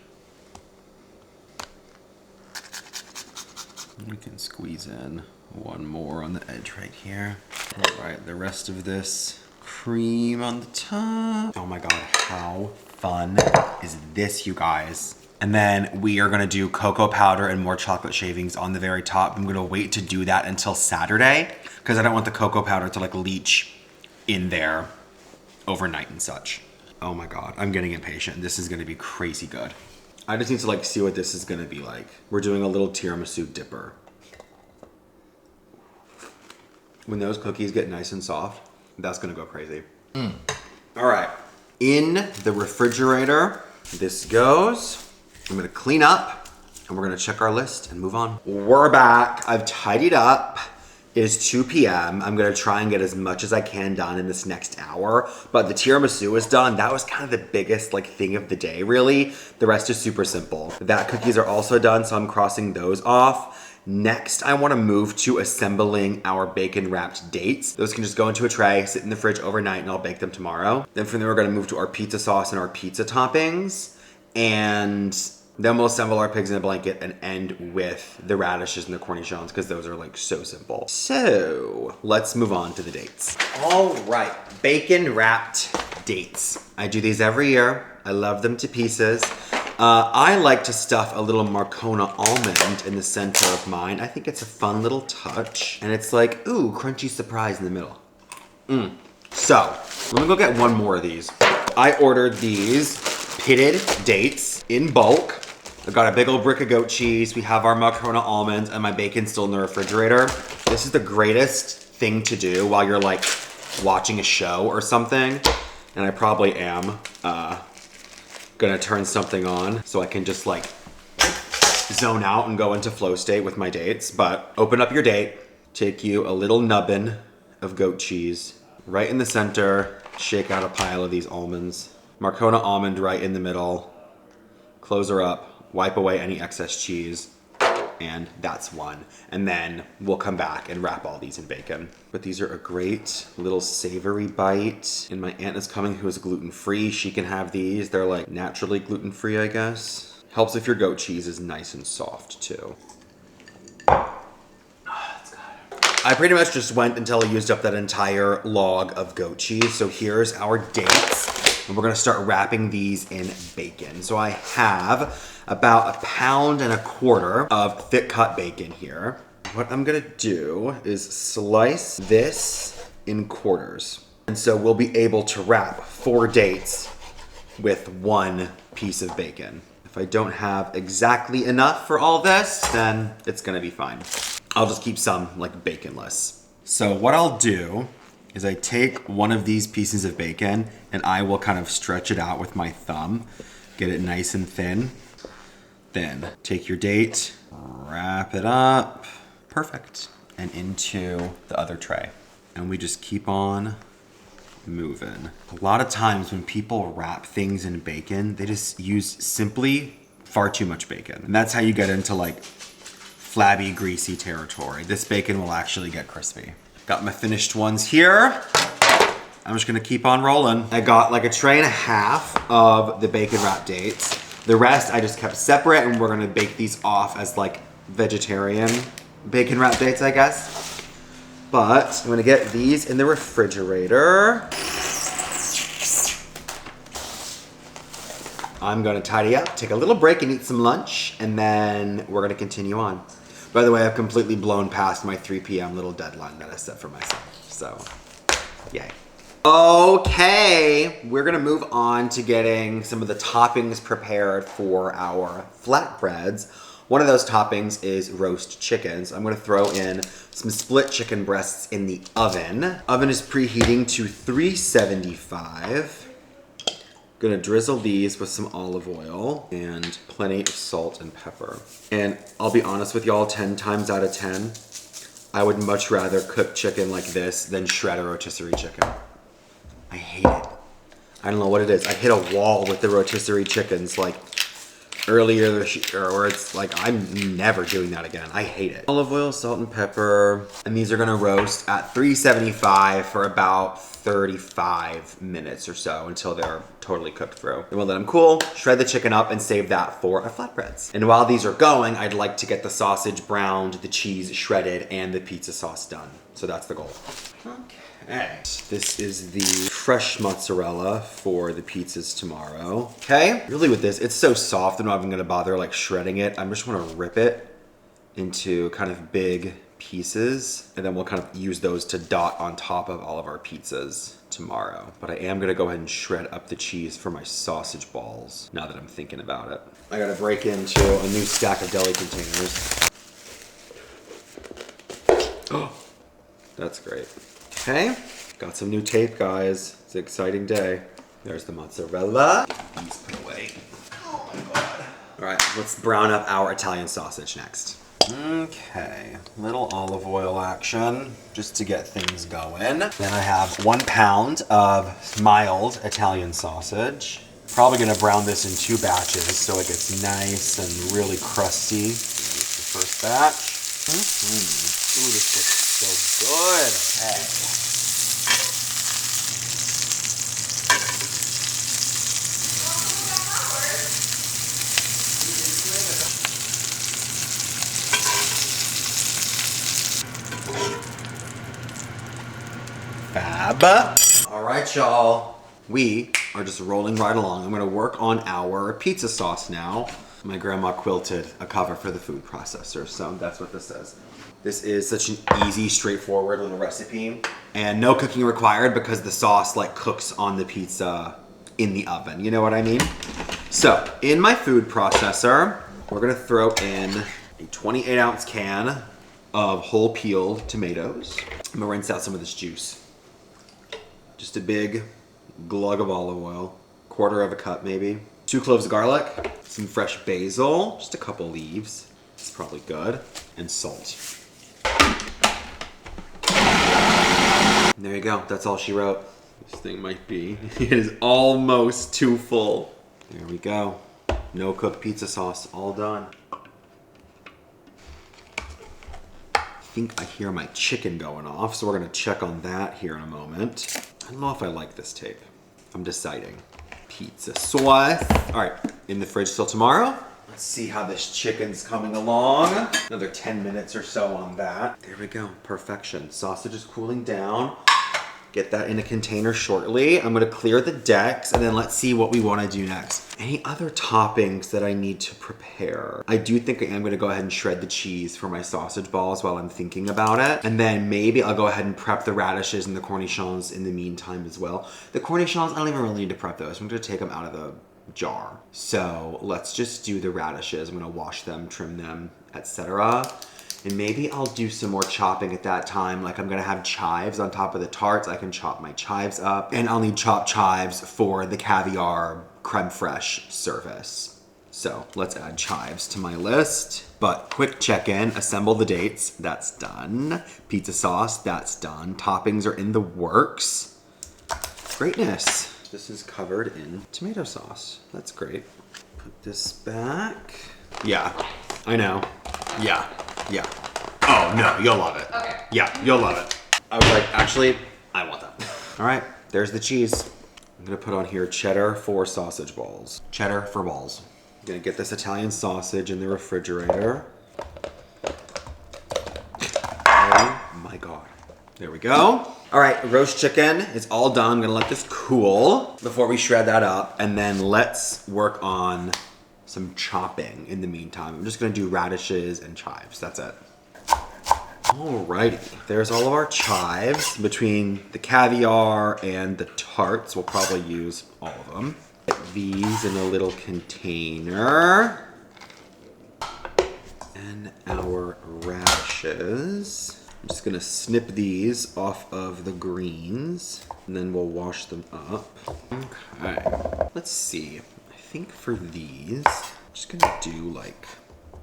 A: We can squeeze in one more on the edge right here. All right, the rest of this cream on the top. Oh my God, how fun is this, you guys? And then we are gonna do cocoa powder and more chocolate shavings on the very top. I'm gonna wait to do that until Saturday because I don't want the cocoa powder to like leach in there overnight and such. Oh my God, I'm getting impatient. This is gonna be crazy good. I just need to like see what this is gonna be like. We're doing a little tiramisu dipper. When those cookies get nice and soft, that's gonna go crazy. All right, in the refrigerator, this goes. I'm gonna clean up and we're gonna check our list and move on. We're back, I've tidied up. It is 2 p.m. I'm gonna try and get as much as I can done in this next hour, but the tiramisu is done. That was kind of the biggest like thing of the day, really. The rest is super simple. That cookies are also done, so I'm crossing those off. Next, I wanna move to assembling our bacon wrapped dates. Those can just go into a tray, sit in the fridge overnight, and I'll bake them tomorrow. Then from there, we're gonna move to our pizza sauce and our pizza toppings. And then we'll assemble our pigs in a blanket and end with the radishes and the cornichons because those are like so simple. So let's move on to the dates. All right, bacon wrapped dates. I do these every year. I love them to pieces. I like to stuff a little Marcona almond in the center of mine. I think it's a fun little touch. And it's like, ooh, crunchy surprise in the middle. So, let me go get one more of these. I ordered these pitted dates in bulk. I got a big old brick of goat cheese. We have our Marcona almonds and my bacon's still in the refrigerator. This is the greatest thing to do while you're like watching a show or something. And I probably am gonna turn something on so I can just like zone out and go into flow state with my dates. But open up your date, take you a little nubbin of goat cheese right in the center, shake out a pile of these almonds. Marcona almond right in the middle, close her up, wipe away any excess cheese, and that's one. And then we'll come back and wrap all these in bacon. But these are a great little savory bite. And my aunt is coming who is gluten-free. She can have these. They're like naturally gluten-free, I guess. Helps if your goat cheese is nice and soft too. I pretty much just went until I used up that entire log of goat cheese. So here's our dates. And we're gonna start wrapping these in bacon. So I have about 1.25 pounds of thick cut bacon here. What I'm gonna do is slice this in quarters. And so we'll be able to wrap 4 dates with 1 piece of bacon. If I don't have exactly enough for all this, then it's gonna be fine. I'll just keep some like baconless. So what I'll do is I take one of these pieces of bacon and I will kind of stretch it out with my thumb, get it nice and thin. Then take your date, wrap it up, perfect, and into the other tray. And we just keep on moving. A lot of times when people wrap things in bacon, they just use simply far too much bacon. And that's how you get into like flabby, greasy territory. This bacon will actually get crispy. Got my finished ones here. I'm just gonna keep on rolling. I got like 1.5 trays of the bacon wrap dates. The rest I just kept separate and we're gonna bake these off as like vegetarian bacon wrap dates, I guess. But I'm gonna get these in the refrigerator. I'm gonna tidy up, take a little break and eat some lunch, and then we're gonna continue on. By the way, I've completely blown past my 3 p.m. little deadline that I set for myself, so yay. Okay, we're gonna move on to getting some of the toppings prepared for our flatbreads. One of those toppings is roast chicken. So I'm gonna throw in some split chicken breasts in the oven. Oven is preheating to 375. Gonna drizzle these with some olive oil and plenty of salt and pepper. And I'll be honest with y'all, 10 times out of 10, I would much rather cook chicken like this than shred a rotisserie chicken. I hate it. I don't know what it is. I hit a wall with the rotisserie chickens like earlier this year, where it's like, I'm never doing that again. I hate it. Olive oil, salt and pepper. And these are gonna roast at 375 for about 35 minutes or so until they're totally cooked through. Then we'll let them cool, shred the chicken up, and save that for our flatbreads. And while these are going, I'd like to get the sausage browned, the cheese shredded, and the pizza sauce done. So that's the goal. Okay. This is the fresh mozzarella for the pizzas tomorrow. Okay. Really with this, it's so soft, I'm not even gonna bother like shredding it. I just wanna rip it into kind of big pieces, and then we'll kind of use those to dot on top of all of our pizzas tomorrow. But I am gonna go ahead and shred up the cheese for my sausage balls now that I'm thinking about it. I gotta break into a new stack of deli containers. Oh, that's great. Okay, got some new tape, guys. It's an exciting day. There's the mozzarella. These put away. Oh my God. All right, let's brown up our Italian sausage next. Okay, little olive oil action just to get things going. Then I have 1 pound of mild Italian sausage. Probably gonna brown this in 2 batches so it gets nice and really crusty. Here's the first batch. Ooh, this looks so good. Okay. Fab. All right, y'all. We are just rolling right along. I'm gonna work on our pizza sauce now. My grandma quilted a cover for the food processor, so that's what this is. This is such an easy, straightforward little recipe, and no cooking required because the sauce like cooks on the pizza in the oven. You know what I mean? So in my food processor, we're gonna throw in a 28-ounce can of whole peeled tomatoes. I'm gonna rinse out some of this juice. Just a big glug of olive oil, 1/4 of a cup maybe. 2 cloves of garlic, some fresh basil, just a couple leaves. It's probably good. And salt. And there you go, that's all she wrote. This thing might be, it is almost too full. There we go. No cooked pizza sauce, all done. I think I hear my chicken going off, so we're gonna check on that here in a moment. I don't know if I like this tape. I'm deciding. Pizza sauce. All right, in the fridge till tomorrow. Let's see how this chicken's coming along. Another 10 minutes or so on that. There we go, perfection. Sausage is cooling down. Get that in a container shortly. I'm gonna clear the decks and then let's see what we wanna do next. Any other toppings that I need to prepare? I do think I am gonna go ahead and shred the cheese for my sausage balls while I'm thinking about it. And then maybe I'll go ahead and prep the radishes and the cornichons in the meantime as well. The cornichons, I don't even really need to prep those. I'm gonna take them out of the jar. So let's just do the radishes. I'm gonna wash them, trim them, etc. And maybe I'll do some more chopping at that time. Like I'm gonna have chives on top of the tarts. I can chop my chives up. And I'll need chopped chives for the caviar creme fraiche service. So let's add chives to my list. But quick check-in, assemble the dates, that's done. Pizza sauce, that's done. Toppings are in the works. Greatness. This is covered in tomato sauce. That's great. Put this back. Yeah, I know. Yeah. Oh no, you'll love it.
B: Okay.
A: Yeah, you'll love it. I was like, actually, I want that. All right, there's the cheese. I'm gonna put on here cheddar for sausage balls. Cheddar for balls. I'm gonna get this Italian sausage in the refrigerator. Oh my God. There we go. All right, roast chicken is all done. I'm gonna let this cool before we shred that up. And then let's work on some chopping in the meantime. I'm just gonna do radishes and chives, that's it. Alrighty, there's all of our chives. Between the caviar and the tarts, we'll probably use all of them. Get these in a little container. And our radishes. I'm just gonna snip these off of the greens, and then we'll wash them up. Okay, let's see. I think for these, I'm just gonna do like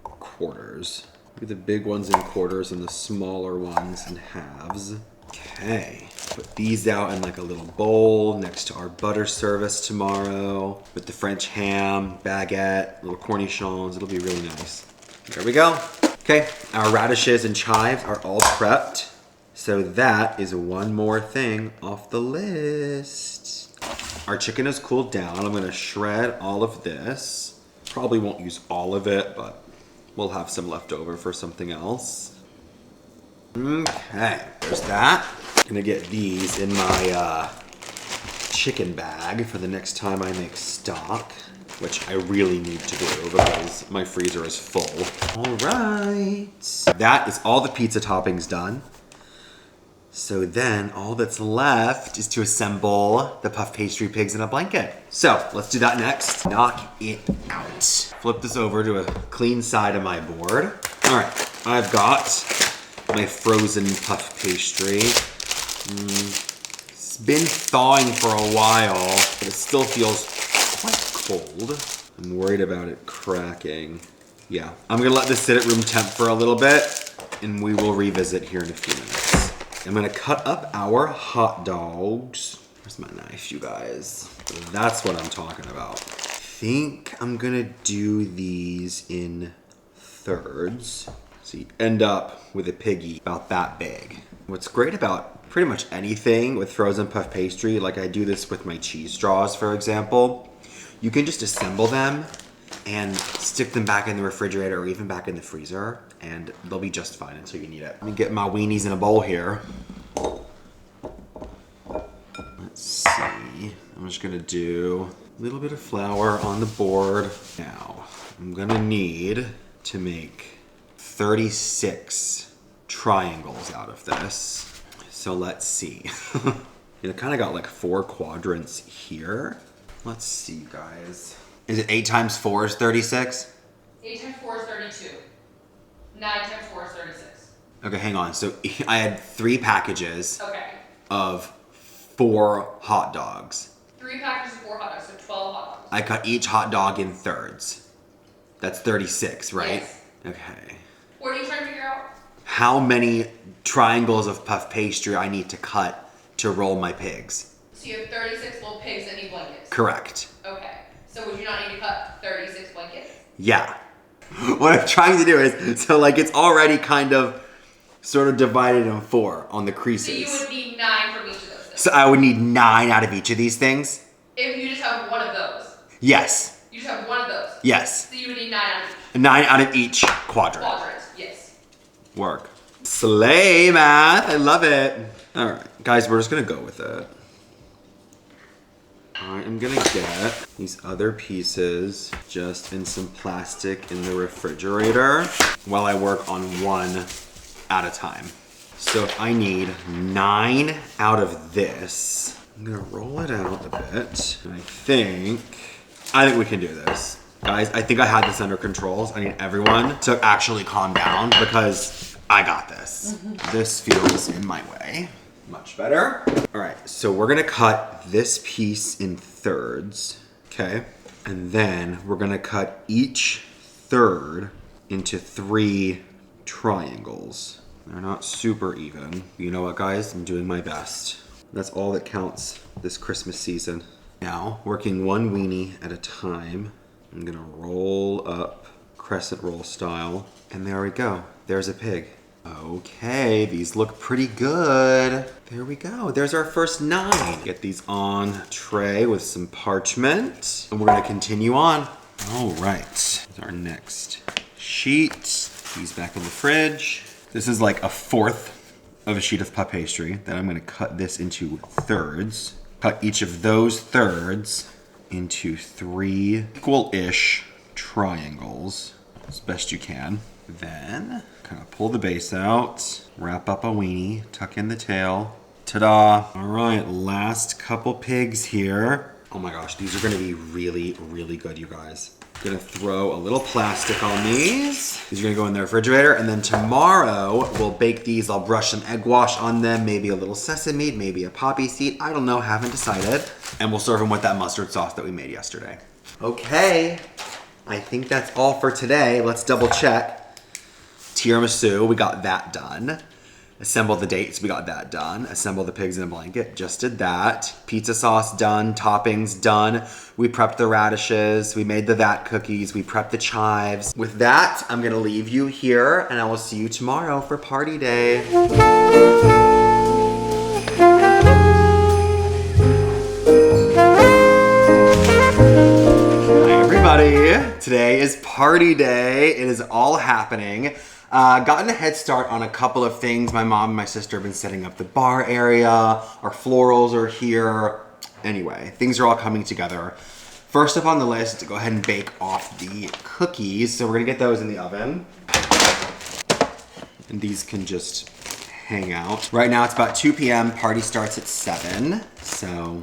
A: quarters. Do the big ones in quarters and the smaller ones in halves. Okay, put these out in like a little bowl next to our butter service tomorrow with the French ham, baguette, little cornichons. It'll be really nice. There we go. Okay, our radishes and chives are all prepped. So that is one more thing off the list. Our chicken is cooled down. I'm gonna shred all of this. Probably won't use all of it, but we'll have some left over for something else. Okay, there's that. Gonna get these in my chicken bag for the next time I make stock, which I really need to do because my freezer is full. All right, that is all the pizza toppings done. So then all that's left is to assemble the puff pastry pigs in a blanket. So let's do that next. Knock it out. Flip this over to a clean side of my board. All right, I've got my frozen puff pastry. It's been thawing for a while, but it still feels quite cold. I'm worried about it cracking. Yeah, I'm gonna let this sit at room temp for a little bit, and we will revisit here in a few minutes. I'm gonna cut up our hot dogs. Where's my knife, you guys? That's what I'm talking about. I think I'm gonna do these in thirds. So you end up with a piggy about that big. What's great about pretty much anything with frozen puff pastry, like I do this with my cheese straws, for example, you can just assemble them and stick them back in the refrigerator or even back in the freezer, and they'll be just fine until you need it. Let me get my weenies in a bowl here. Let's see. I'm just gonna do a little bit of flour on the board. Now, I'm gonna need to make 36 triangles out of this. So let's see. You kind of got like 4 quadrants here. Let's see, guys. Is it 8 times 4 is 36?
B: 8 times 4 is 32. 9 times 4 is 36.
A: Okay, hang on. So I had 3 packages
B: Okay.
A: of 4 hot dogs.
B: 3 packages of 4 hot dogs, so 12 hot dogs.
A: I cut each hot dog in thirds. That's 36, right?
B: Yes.
A: Okay.
B: What are you trying to figure out?
A: How many triangles of puff pastry I need to cut to roll my pigs?
B: So you have 36 little pigs that need blankets.
A: Correct.
B: Okay. So would you not need to cut 36 blankets?
A: Yeah. What I'm trying to do is, so like it's already kind of sort of divided in 4 on the creases.
B: So you would need 9 from each of those things.
A: So I would need 9 out of each of these things?
B: If you just have one of those.
A: Yes.
B: You just have one of those.
A: Yes.
B: So you would need 9 out of each.
A: 9 out of each quadrant.
B: Quadrant, yes.
A: Work. Slay math. I love it. All right, guys, we're just gonna go with it. I am gonna get these other pieces just in some plastic in the refrigerator while I work on one at a time. So I need 9 out of this. I'm gonna roll it out a bit. And I think we can do this. Guys, I think I had this under control. I need everyone to actually calm down because I got this. This feels in my way. Much better. All right, so we're gonna cut this piece in thirds, okay? And then we're gonna cut each third into 3 triangles. They're not super even. You know what, guys? I'm doing my best. That's all that counts this Christmas season. Now, working one weenie at a time, I'm gonna roll up crescent roll style, and there we go. There's a pig. Okay, these look pretty good. There we go. There's our first 9. Get these on tray with some parchment, and we're gonna continue on. All right, here's our next sheet. These back in the fridge. This is like a 1/4 of a sheet of puff pastry. Then I'm gonna cut this into thirds. Cut each of those thirds into 3 equal-ish triangles as best you can. Then cut Kind of pull the base out, wrap up a weenie, tuck in the tail. Ta-da! All right, last couple pigs here. Oh my gosh, these are gonna be really, really good, you guys. Gonna throw a little plastic on these. These are gonna go in the refrigerator, and then tomorrow we'll bake these. I'll brush some egg wash on them, maybe a little sesame, maybe a poppy seed. I don't know, haven't decided. And we'll serve them with that mustard sauce that we made yesterday. Okay, I think that's all for today. Let's double check. Tiramisu, we got that done. Assemble the dates, we got that done. Assemble the pigs in a blanket, just did that. Pizza sauce done, toppings done. We prepped the radishes, we made the vat cookies, we prepped the chives. With that, I'm gonna leave you here and I will see you tomorrow for party day. Hi everybody, today is party day. It is all happening. Gotten a head start on a couple of things. My mom and my sister have been setting up the bar area. Our florals are here. Anyway, things are all coming together. First up on the list, to go ahead and bake off the cookies. So we're gonna get those in the oven. And these can just hang out. Right now it's about 2 p.m. Party starts at 7. So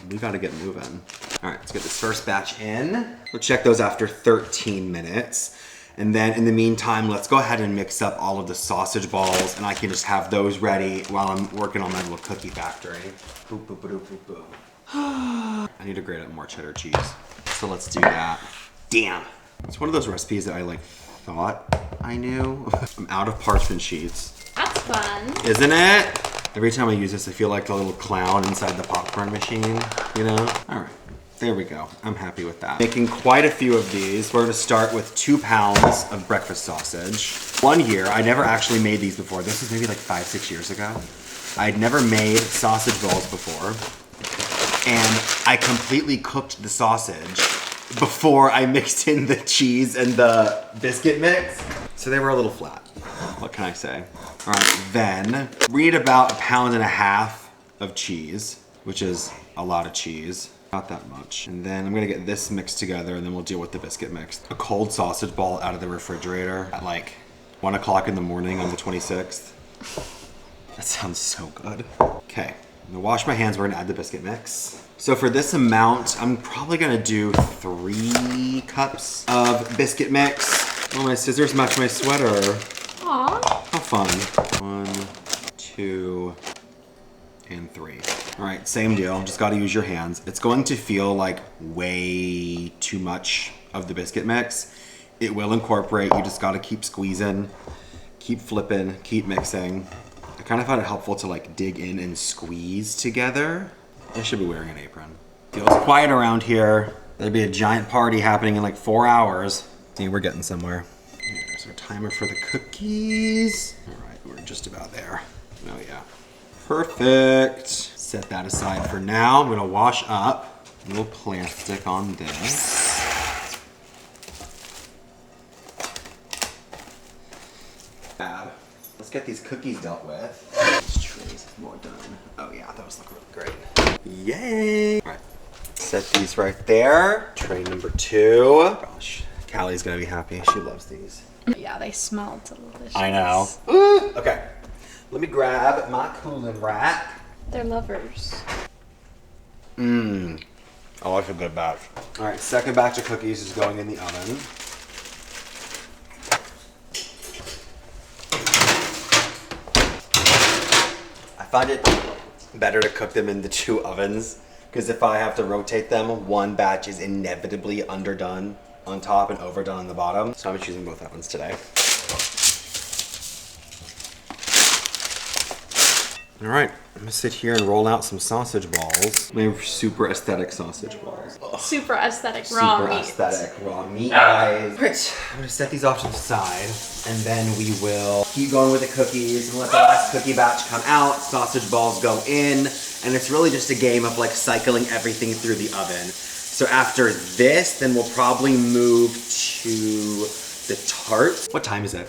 A: we gotta get moving. All right, let's get this first batch in. We'll check those after 13 minutes. And then in the meantime, let's go ahead and mix up all of the sausage balls and I can just have those ready while I'm working on my little cookie factory. Boop, boop, boop, boop, boop. I need to grate up more cheddar cheese. So let's do that. Damn. It's one of those recipes that I like thought I knew. I'm out of parchment sheets.
C: That's fun.
A: Isn't it? Every time I use this, I feel like the little clown inside the popcorn machine, you know? All right. There we go. I'm happy with that. Making quite a few of these. We're gonna start with 2 pounds of breakfast sausage. One year, I never actually made these before. This was maybe like 5-6 years ago. I'd never made sausage balls before. And I completely cooked the sausage before I mixed in the cheese and the biscuit mix. So they were a little flat. What can I say? All right, then we need about 1.5 pounds of cheese, which is a lot of cheese. Not that much. And then I'm gonna get this mixed together and then we'll deal with the biscuit mix. A cold sausage ball out of the refrigerator at like 1 o'clock in the morning on the 26th. That sounds so good. Okay, I'm gonna wash my hands. We're gonna add the biscuit mix. So for this amount, I'm probably gonna do 3 cups of biscuit mix. Oh, my scissors match my sweater.
C: Aww.
A: How fun. 1, 2, and 3. All right, same deal, just gotta use your hands. It's going to feel like way too much of the biscuit mix. It will incorporate, you just gotta keep squeezing, keep flipping, keep mixing. I kind of found it helpful to like dig in and squeeze together. I should be wearing an apron. Feels quiet around here. There'd be a giant party happening in like 4 hours. See, we're getting somewhere. Here's our timer for the cookies. All right, we're just about there. Oh yeah. Perfect. Set that aside for now. I'm gonna wash up a little plastic on this. Bad. Let's get these cookies dealt with. These trays more done. Oh yeah, those look really great. Yay! All right, set these right there. Tray number 2. Gosh, Callie's gonna be happy. She loves these.
C: Yeah, they smell delicious.
A: I know. Ooh. Okay. Let me grab my cooling rack.
C: They're lovers.
A: Mmm. Oh, I feel good about it. All right, second batch of cookies is going in the oven. I find it better to cook them in the 2 ovens because if I have to rotate them, one batch is inevitably underdone on top and overdone on the bottom. So I'm choosing both ovens today. All right, I'm gonna sit here and roll out some sausage balls. My super aesthetic sausage balls. Ugh.
C: Super aesthetic raw
A: Super
C: meat.
A: aesthetic raw meat, guys. All right, I'm gonna set these off to the side, and then we will keep going with the cookies and let the last cookie batch come out. Sausage balls go in, and it's really just a game of like cycling everything through the oven. So after this, then we'll probably move to the tart. What time is it?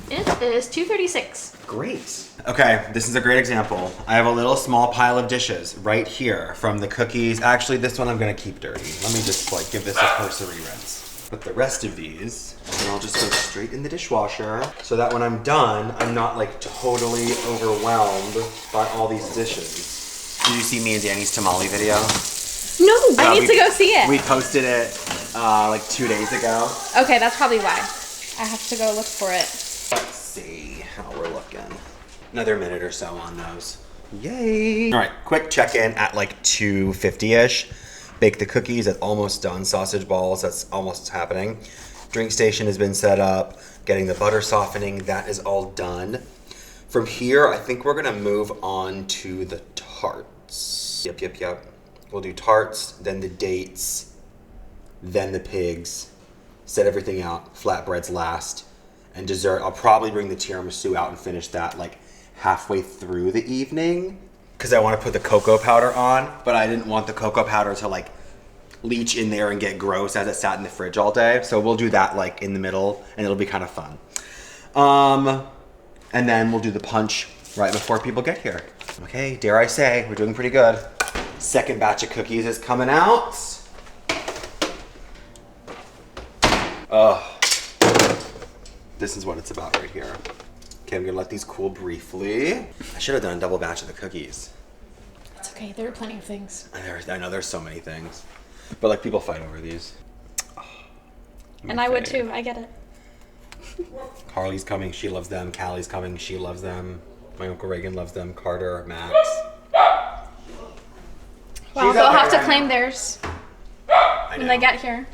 C: It is 2:36.
A: Great. Okay, this is a great example. I have a little small pile of dishes right here from the cookies. Actually, this one I'm gonna keep dirty. Let me just like give this a cursory rinse. But the rest of these, and I'll just go straight in the dishwasher so that when I'm done, I'm not like totally overwhelmed by all these dishes. Did you see me and Danny's tamale video?
C: No, I need to go see it.
A: We posted it like 2 days ago.
C: Okay, that's probably why. I have to go look for it.
A: Let's see how we're looking. Another minute or so on those. Yay! All right, quick check-in at like 2:50-ish. Bake the cookies, that's almost done. Sausage balls, that's almost happening. Drink station has been set up. Getting the butter softening, that is all done. From here, I think we're gonna move on to the tarts. Yep. We'll do tarts, then the dates, then the pigs. Set everything out, flatbreads last. And dessert, I'll probably bring the tiramisu out and finish that like halfway through the evening. Because I want to put the cocoa powder on, but I didn't want the cocoa powder to like leach in there and get gross as it sat in the fridge all day. So we'll do that like in the middle and it'll be kind of fun. And then we'll do the punch right before people get here. Okay, dare I say, we're doing pretty good. Second batch of cookies is coming out. This is what it's about right here. Okay, I'm gonna let these cool briefly. I should have done a double batch of the cookies.
C: It's okay, there are plenty of things.
A: I know there's so many things. But like people fight over these. Oh,
C: And I would too, I get it.
A: Carly's coming, she loves them. Callie's coming, she loves them. My Uncle Reagan loves them. Carter, Max.
C: Well,
A: She's
C: they'll
A: out
C: have
A: here
C: to claim theirs
A: I
C: when
A: know.
C: they get here.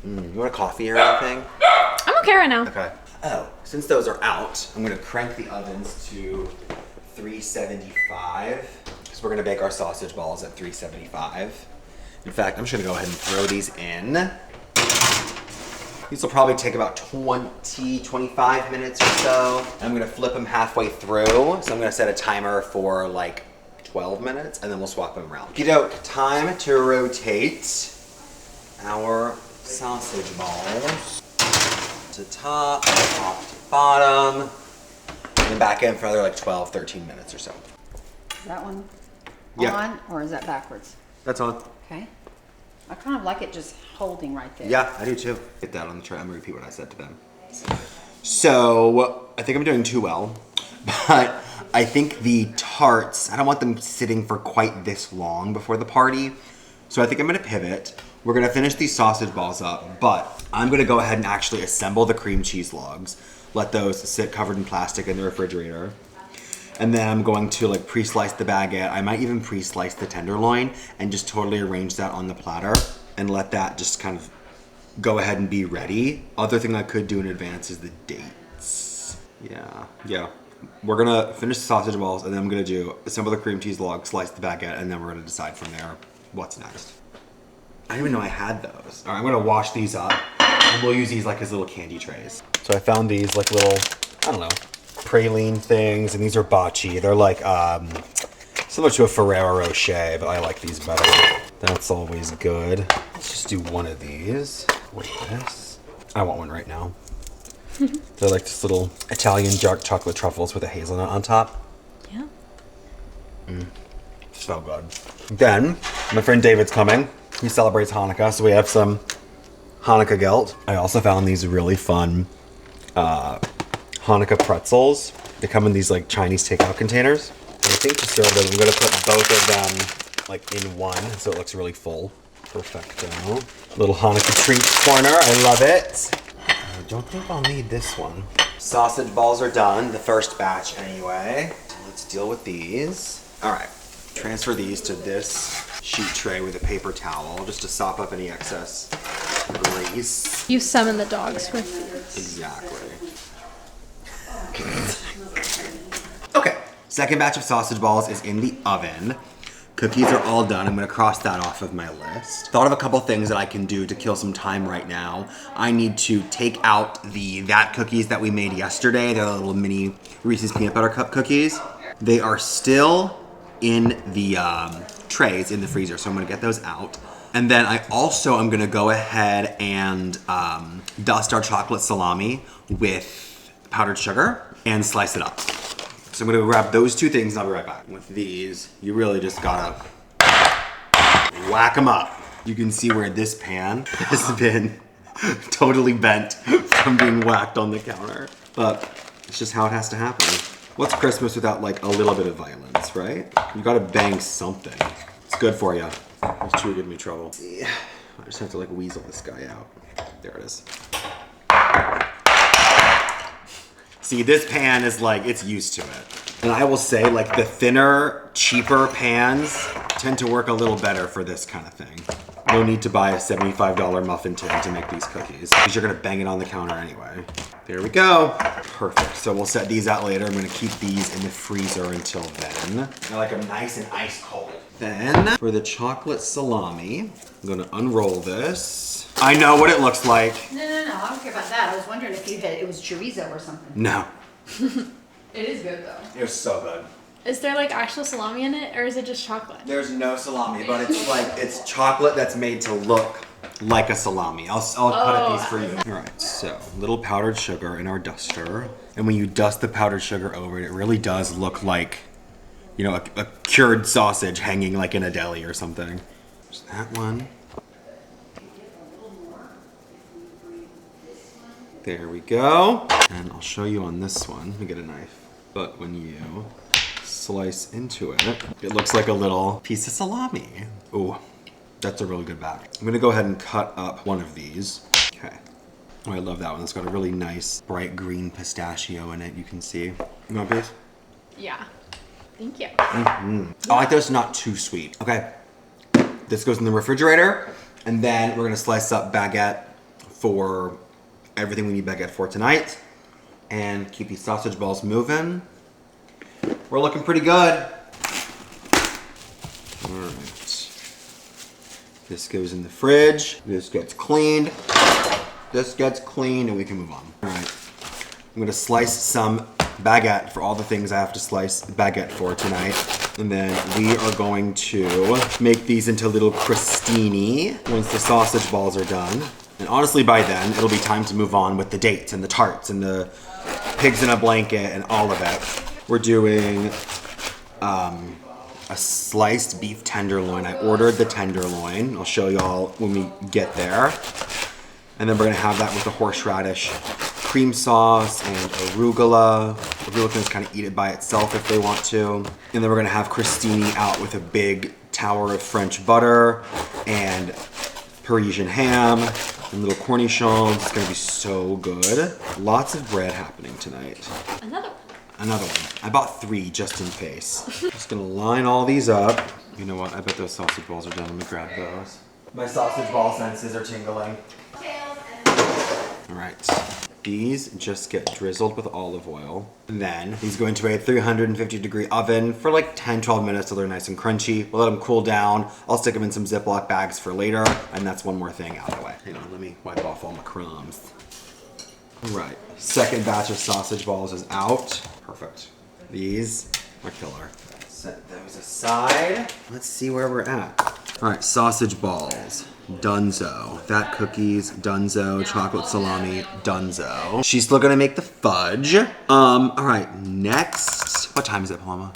A: You want a coffee or anything?
C: I'm okay right now.
A: Okay. Oh, since those are out, I'm gonna crank the ovens to 375 because we're gonna bake our sausage balls at 375. In fact, I'm just gonna go ahead and throw these in. These will probably take about 25 minutes or so. I'm gonna flip them halfway through. So I'm gonna set a timer for like 12 minutes and then we'll swap them around. Okey-doke, time to rotate our sausage balls. To top to bottom, and then back in for another like 12, 13 minutes or so.
D: Is that one
A: Yeah.
D: on or is that backwards?
A: That's on.
D: Okay. I kind of like it just holding right there.
A: Yeah, I do too. Get that on the tray. I'm gonna repeat what I said to them. So, I think I'm doing too well, but I think the tarts, I don't want them sitting for quite this long before the party. So I think I'm gonna pivot. We're gonna finish these sausage balls up, but I'm gonna go ahead and actually assemble the cream cheese logs. Let those sit covered in plastic in the refrigerator. And then I'm going to like pre-slice the baguette. I might even pre-slice the tenderloin and just totally arrange that on the platter and let that just kind of go ahead and be ready. Other thing I could do in advance is the dates. Yeah. We're gonna finish the sausage balls and then I'm gonna do assemble the cream cheese log, slice the baguette, and then we're gonna decide from there what's next. I didn't even know I had those. All right, I'm gonna wash these up and we'll use these like as little candy trays. So I found these like little, I don't know, praline things, and these are bocce. They're like similar to a Ferrero Rocher, but I like these better. That's always good. Let's just do one of these with this. I want one right now. They're like just little Italian dark chocolate truffles with a hazelnut on top.
C: Yeah.
A: So good. Then, my friend David's coming. He celebrates Hanukkah, so we have some Hanukkah gelt. I also found these really fun Hanukkah pretzels. They come in these like Chinese takeout containers. And I think to serve them, I'm gonna put both of them like in one, so it looks really full. Perfecto. Little Hanukkah treats corner, I love it. I don't think I'll need this one. Sausage balls are done, the first batch anyway. So let's deal with these. All right, transfer these to this sheet tray with a paper towel just to sop up any excess grease.
C: You summon the dogs with these.
A: Exactly. Okay, second batch of sausage balls is in the oven. Cookies are all done. I'm gonna cross that off of my list. Thought of a couple things that I can do to kill some time right now. I need to take out that cookies that we made yesterday. They're the little mini Reese's peanut butter cup cookies. They are still in the trays in the freezer, so I'm gonna get those out. And then I also am gonna go ahead and dust our chocolate salami with powdered sugar and slice it up. So I'm gonna grab those two things and I'll be right back. With these, you really just gotta whack them up. You can see where this pan has been totally bent from being whacked on the counter. But it's just how it has to happen. What's Christmas without like a little bit of violence, right? You gotta bang something. It's good for you. It's true giving me trouble. Yeah. I just have to like weasel this guy out. There it is. See, this pan is like, it's used to it. And I will say like the thinner, cheaper pans tend to work a little better for this kind of thing. No need to buy a $75 muffin tin to make these cookies because you're gonna bang it on the counter anyway. There we go. Perfect. So we'll set these out later. I'm gonna keep these in the freezer until then. I like them nice and ice cold. Then for the chocolate salami, I'm gonna unroll this. I know what it looks like.
D: No, I don't care about that. I was wondering if it was chorizo or something.
A: No.
B: It is good though.
A: It was so good.
C: Is there like actual salami in it, or is it just chocolate?
A: There's no salami, but it's like, it's chocolate that's made to look like a salami. I'll cut a piece for you. All right, so little powdered sugar in our duster. And when you dust the powdered sugar over it, it really does look like, you know, a cured sausage hanging like in a deli or something. There's that one. There we go. And I'll show you on this one. Let me get a knife. But when you slice into it, it looks like a little piece of salami. Ooh, that's a really good batch. I'm gonna go ahead and cut up one of these. Okay. Oh, I love that one. It's got a really nice bright green pistachio in it, you can see. You want a piece?
C: Yeah. Thank you.
A: I like that it's not too sweet. Okay. This goes in the refrigerator, and then we're gonna slice up baguette for everything we need baguette for tonight, and keep these sausage balls moving. We're looking pretty good. All right. This goes in the fridge. This gets cleaned. This gets cleaned, and we can move on. All right. I'm gonna slice some baguette for all the things I have to slice baguette for tonight. And then we are going to make these into little crostini once the sausage balls are done. And honestly, by then, it'll be time to move on with the dates and the tarts and the pigs in a blanket and all of it. We're doing a sliced beef tenderloin. I ordered the tenderloin. I'll show y'all when we get there. And then we're gonna have that with the horseradish cream sauce and arugula. Arugula can just kind of eat it by itself if they want to. And then we're gonna have crostini out with a big tower of French butter and Parisian ham and little cornichons. It's gonna be so good. Lots of bread happening tonight. Another one. I bought 3 just in case. Just gonna line all these up. You know what? I bet those sausage balls are done. Let me grab those. My sausage ball senses are tingling. All right. These just get drizzled with olive oil. Then these go into a 350-degree oven for like 10-12 minutes till they're nice and crunchy. We'll let them cool down. I'll stick them in some Ziploc bags for later. And that's one more thing out of the way. Hang on, let me wipe off all my crumbs. All right, second batch of sausage balls is out. Perfect. These are killer. Set those aside. Let's see where we're at. All right, sausage balls. Dunzo. That cookies, dunzo. Chocolate salami, dunzo. She's still gonna make the fudge. All right, next. What time is it, Paloma?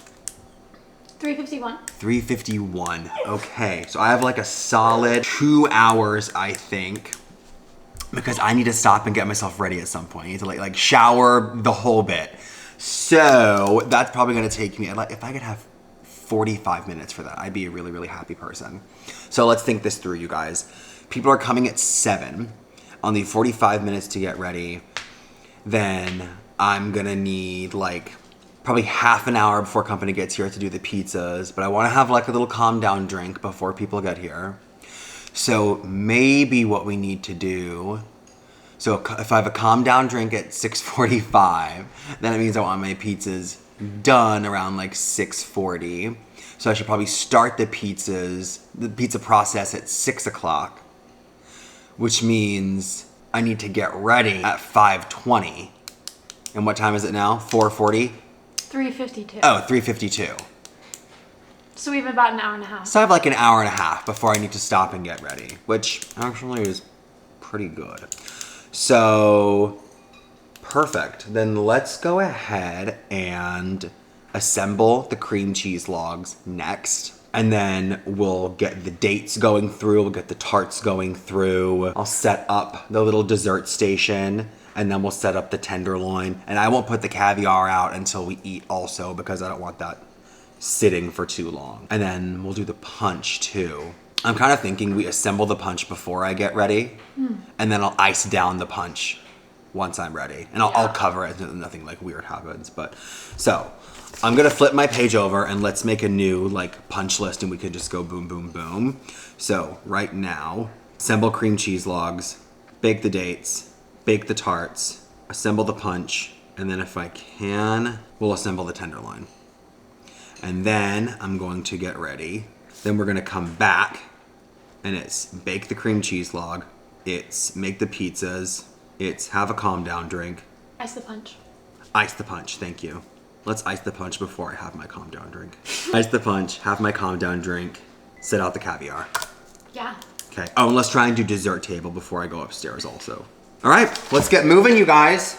C: 3:51.
A: 3:51. Okay, so I have like a solid 2 hours, I think, because I need to stop and get myself ready at some point. I need to like shower the whole bit. So that's probably gonna take me, if I could have 45 minutes for that, I'd be a really, really happy person. So let's think this through, you guys. People are coming at 7. I'll need 45 minutes to get ready. Then I'm gonna need like probably half an hour before company gets here to do the pizzas, but I wanna have like a little calm down drink before people get here. So maybe what we need to do, so if I have a calm down drink at 6:45, then it means I want my pizzas done around like 6:40. So I should probably start the pizza process at 6 o'clock, which means I need to get ready at 5:20. And what time is it now? 4:40?
C: 3:52.
A: Oh, 3:52.
C: So we have about an hour and a half.
A: So I have like an hour and a half before I need to stop and get ready, which actually is pretty good. So, perfect. Then let's go ahead and assemble the cream cheese logs next. And then we'll get the dates going through, we'll get the tarts going through. I'll set up the little dessert station, and then we'll set up the tenderloin. And I won't put the caviar out until we eat also, because I don't want that sitting for too long. And then we'll do the punch too. I'm kind of thinking we assemble the punch before I get ready, and then I'll ice down the punch once I'm ready. And I'll cover it so nothing like weird happens. But so I'm gonna flip my page over and let's make a new like punch list, and we could just go boom, boom, boom. So right now, assemble cream cheese logs, bake the dates, bake the tarts, assemble the punch, and then if I can, we'll assemble the tenderloin. And then I'm going to get ready. Then we're gonna come back, and it's bake the cream cheese log, it's make the pizzas, it's have a calm down drink.
C: Ice the punch.
A: Ice the punch, thank you. Let's ice the punch before I have my calm down drink. Ice the punch, have my calm down drink, set out the caviar.
C: Yeah.
A: Okay. Oh, and let's try and do dessert table before I go upstairs also. All right, let's get moving, you guys.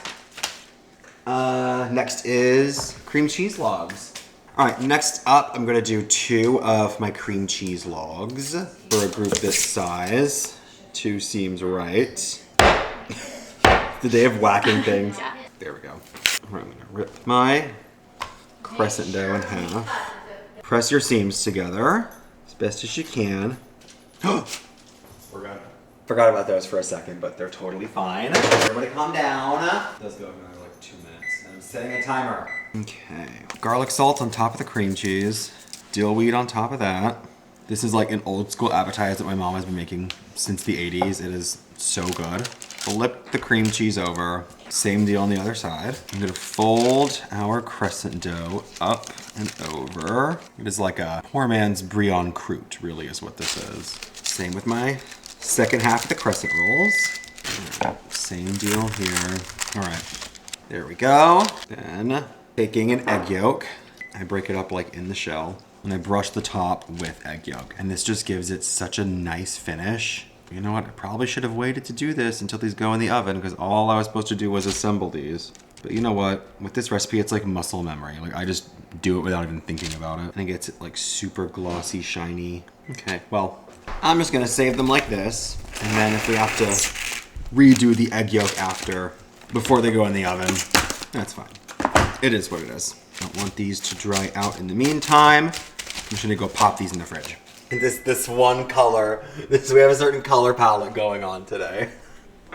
A: Next is cream cheese logs. All right, next up, I'm gonna do 2 of my cream cheese logs for a group this size. 2 seems right. The day of whacking things.
C: Yeah.
A: There we go. All right, I'm gonna rip my crescent dough in half. Press your seams together as best as you can. Forgot about those for a second, but they're totally fine. Everybody calm down. Those go another like 2 minutes. I'm setting a timer. Okay. Garlic salt on top of the cream cheese. Dill weed on top of that. This is like an old school appetizer that my mom has been making since the 80s. It is so good. Flip the cream cheese over. Same deal on the other side. I'm gonna fold our crescent dough up and over. It is like a poor man's Brion croûte, really is what this is. Same with my second half of the crescent rolls. Same deal here. All right, there we go. Then taking an egg yolk, I break it up like in the shell, and I brush the top with egg yolk. And this just gives it such a nice finish. You know what, I probably should have waited to do this until these go in the oven, because all I was supposed to do was assemble these. But you know what, with this recipe, it's like muscle memory. Like I just do it without even thinking about it. And it gets it like super glossy, shiny. Okay, well, I'm just gonna save them like this. And then if we have to redo the egg yolk after, before they go in the oven, that's fine. It is what it is. Don't want these to dry out in the meantime. I'm just gonna go pop these in the fridge. This one color, we have a certain color palette going on today.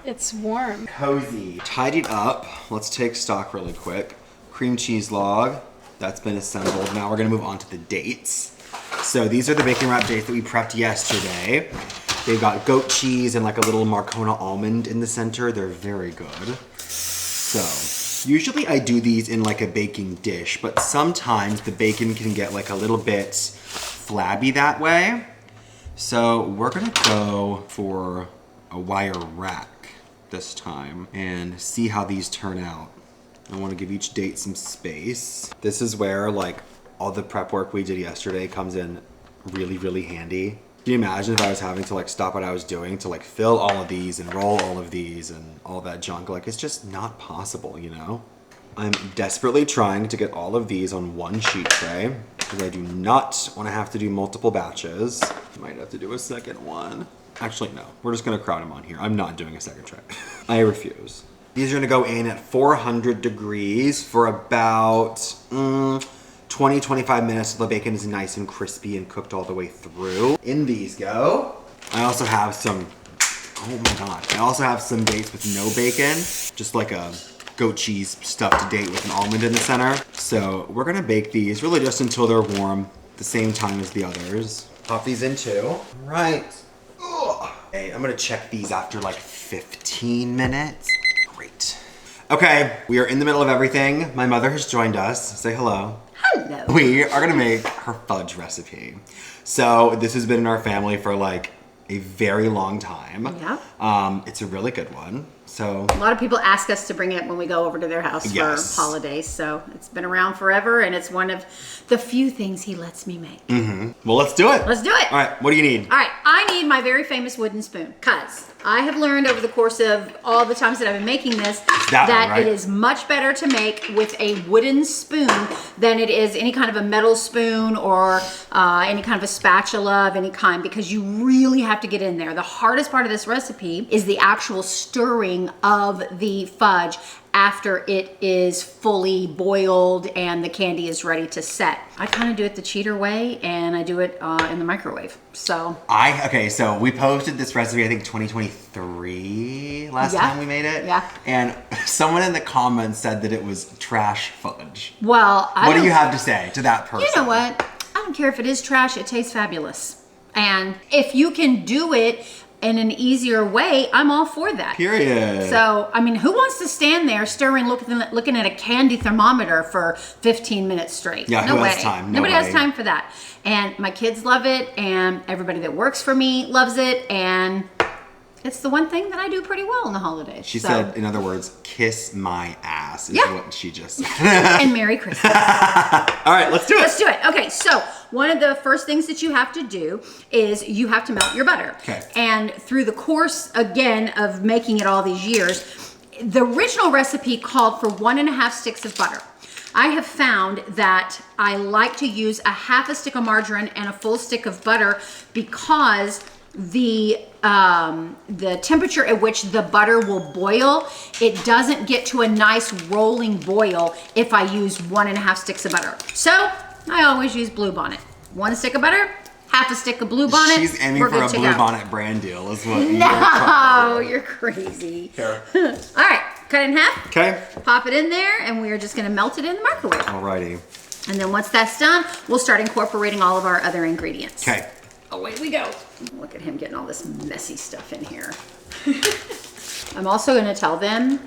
C: It's warm.
A: Cozy. Tidied up. Let's take stock really quick. Cream cheese log, that's been assembled. Now we're gonna move on to the dates. So these are the bacon wrap dates that we prepped yesterday. They've got goat cheese and like a little Marcona almond in the center. They're very good. So usually I do these in like a baking dish, but sometimes the bacon can get like a little bit flabby that way. So we're gonna go for a wire rack this time and see how these turn out. I wanna give each date some space. This is where like all the prep work we did yesterday comes in really, really handy. Can you imagine if I was having to like stop what I was doing to like fill all of these and roll all of these and all that junk? Like it's just not possible, you know? I'm desperately trying to get all of these on one sheet tray because I do not want to have to do multiple batches. Might have to do a second one. Actually, no. We're just going to crowd them on here. I'm not doing a second tray. I refuse. These are going to go in at 400 degrees for about 20-25 minutes so the bacon is nice and crispy and cooked all the way through. In these go. I also have some, oh my god. I also have some dates with no bacon. Just like a goat cheese stuffed date with an almond in the center. So we're gonna bake these really just until they're warm, at the same time as the others. Pop these in too. All right. Ugh. Okay, I'm gonna check these after like 15 minutes. Great. Okay, we are in the middle of everything. My mother has joined us. Say hello.
D: Hello.
A: We are gonna make her fudge recipe. So this has been in our family for like a very long time.
D: Yeah.
A: It's a really good one. So
D: A lot of people ask us to bring it when we go over to their house
A: Yes.
D: for holidays. So it's been around forever, and it's one of the few things he lets me make.
A: well, let's do it.
D: Let's do it.
A: All right, what do you need?
D: All right, I need my very famous wooden spoon because I have learned over the course of all the times that I've been making this
A: that one, right?
D: it is much better to make with a wooden spoon than it is any kind of a metal spoon or any kind of a spatula of any kind, because you really have to get in there. The hardest part of this recipe is the actual stirring of the fudge after it is fully boiled and the candy is ready to set. I kind of do it the cheater way, and I do it in the microwave. So
A: Okay, so we posted this recipe, I think 2023 last
D: Yeah.
A: time we made it.
D: Yeah.
A: And someone in the comments said that it was trash fudge.
D: well,
A: What do you have to say to that person?
D: You know what? I don't care if it is trash, it tastes fabulous. And if you can do it in an easier way, I'm all for that.
A: Period.
D: So, I mean, who wants to stand there stirring, looking at a candy thermometer for 15 minutes straight?
A: Yeah,
D: no
A: who
D: way.
A: has time?
D: Nobody has
A: Nobody.
D: time for that. And my kids love it, and everybody that works for me loves it, and it's the one thing that I do pretty well in the holidays.
A: She
D: So-
A: said, in other words, kiss my ass is
D: Yeah.
A: what she just said.
D: and Merry Christmas.
A: All right, let's do it.
D: Let's do it. Okay, so one of the first things that you have to do is you have to melt your butter.
A: Okay.
D: And through the course, again, of making it all these years, the original recipe called for 1.5 sticks of butter. I have found that I like to use a half a stick of margarine and a full stick of butter because the temperature at which the butter will boil, it doesn't get to a nice rolling boil if I use 1.5 sticks of butter. So I always use Blue Bonnet. 1 stick of butter, half a stick of Blue Bonnet.
A: She's aiming
D: we're
A: for
D: good
A: a
D: to
A: Blue
D: go.
A: Bonnet brand deal is what
D: No, you're crazy.
A: Here.
D: All right, cut it in half,
A: Okay.
D: pop it in there, and we are just gonna melt it in the microwave.
A: Alrighty.
D: And then once that's done, we'll start incorporating all of our other ingredients.
A: Okay.
D: Away we go. Look at him getting all this messy stuff in here. I'm also going to tell them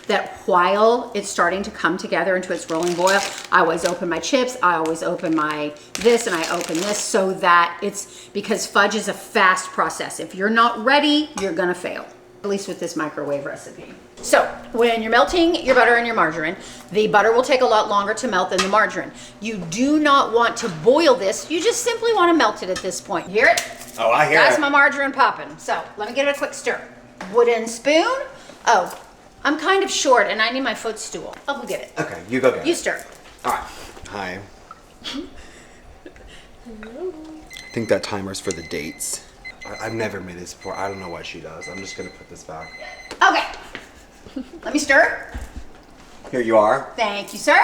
D: that while it's starting to come together into its rolling boil, I always open my chips, I always open my this, and I open this, so that it's, because fudge is a fast process. If you're not ready, you're going to fail, at least with this microwave recipe. So when you're melting your butter and your margarine, the butter will take a lot longer to melt than the margarine. You do not want to boil this. You just simply want to melt it at this point. You hear it?
A: Oh, I hear
D: That's
A: it.
D: my margarine popping. So let me give it a quick stir. Wooden spoon. Oh, I'm kind of short and I need my footstool. I'll go get it.
A: Okay, you go get
D: You
A: it.
D: stir.
A: All right. Hi. I think that timer's for the dates. I've never made this before. I don't know what she does. I'm just gonna put this back.
D: Okay. Let me stir.
A: Here you are.
D: Thank you, sir.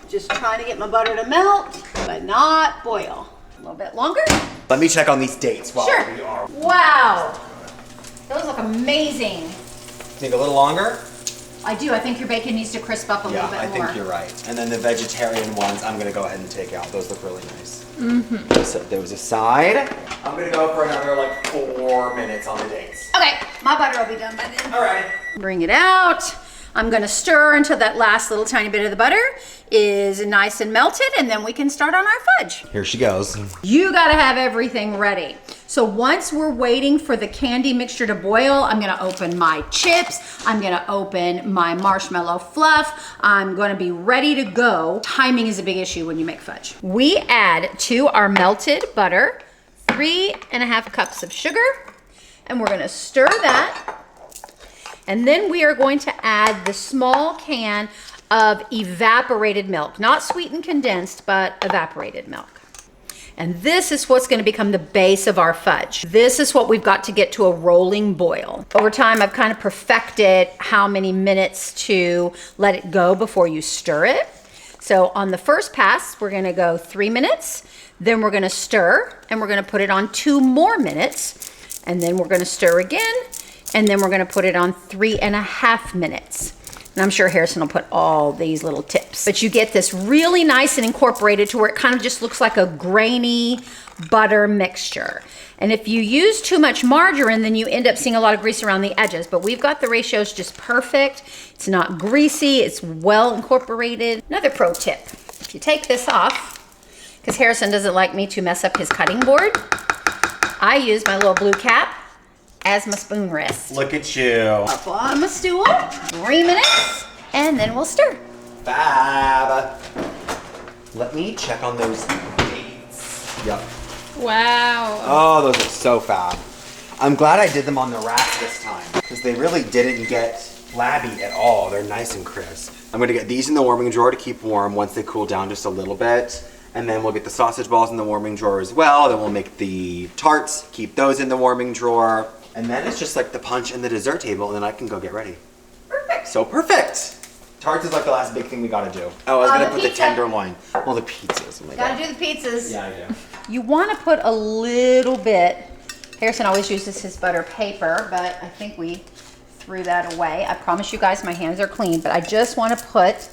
D: Just trying to get my butter to melt, but not boil. A little bit longer.
A: Let me check on these dates while
D: Sure.
A: we are.
D: Wow. Those look amazing.
A: Think a little longer?
D: I do. I think your bacon needs to crisp up a
A: Yeah,
D: little bit
A: I
D: more.
A: think you're right. And then the vegetarian ones, I'm gonna go ahead and take out. Those look really nice. Mm-hmm. Set those aside. I'm gonna go for another like 4 minutes on the dates.
D: Okay, my butter will be done by then.
A: All right.
D: Bring it out. I'm gonna stir until that last little tiny bit of the butter is nice and melted, and then we can start on our fudge.
A: Here she goes.
D: You gotta have everything ready. So once we're waiting for the candy mixture to boil, I'm gonna open my chips, I'm gonna open my marshmallow fluff, I'm gonna be ready to go. Timing is a big issue when you make fudge. We add to our melted butter 3.5 cups of sugar, and we're gonna stir that. And then we are going to add the small can of evaporated milk, not sweetened condensed, but evaporated milk. And this is what's going to become the base of our fudge. This is what we've got to get to a rolling boil. Over time, I've kind of perfected how many minutes to let it go before you stir it. So on the first pass, we're going to go 3 minutes. Then we're going to stir, and we're going to put it on 2 more minutes. And then we're going to stir again. And then we're gonna put it on 3.5 minutes. And I'm sure Harrison will put all these little tips. But you get this really nice and incorporated to where it kind of just looks like a grainy butter mixture. And if you use too much margarine, then you end up seeing a lot of grease around the edges. But we've got the ratios just perfect. It's not greasy, it's well incorporated. Another pro tip, if you take this off, because Harrison doesn't like me to mess up his cutting board, I use my little blue cap as my spoon rest.
A: Look at you.
D: Up on my stool, 3 minutes, and then we'll stir.
A: Fab. Let me check on those dates. Yep.
C: Wow.
A: Oh, those are so fab. I'm glad I did them on the rack this time because they really didn't get flabby at all. They're nice and crisp. I'm gonna get these in the warming drawer to keep warm once they cool down just a little bit. And then we'll get the sausage balls in the warming drawer as well. Then we'll make the tarts, keep those in the warming drawer. And then it's just like the punch and the dessert table, and then I can go get ready.
D: Perfect.
A: So perfect. Tarts is like the last big thing we gotta do. Oh, I was gonna
D: the
A: put the
D: pizza.
A: tenderloin. Well, the pizzas. Oh my God.
D: Gotta do the pizzas.
A: Yeah, I do.
D: You want to put a little bit. Harrison always uses his butter paper, but I think we threw that away. I promise you guys my hands are clean, but I just want to put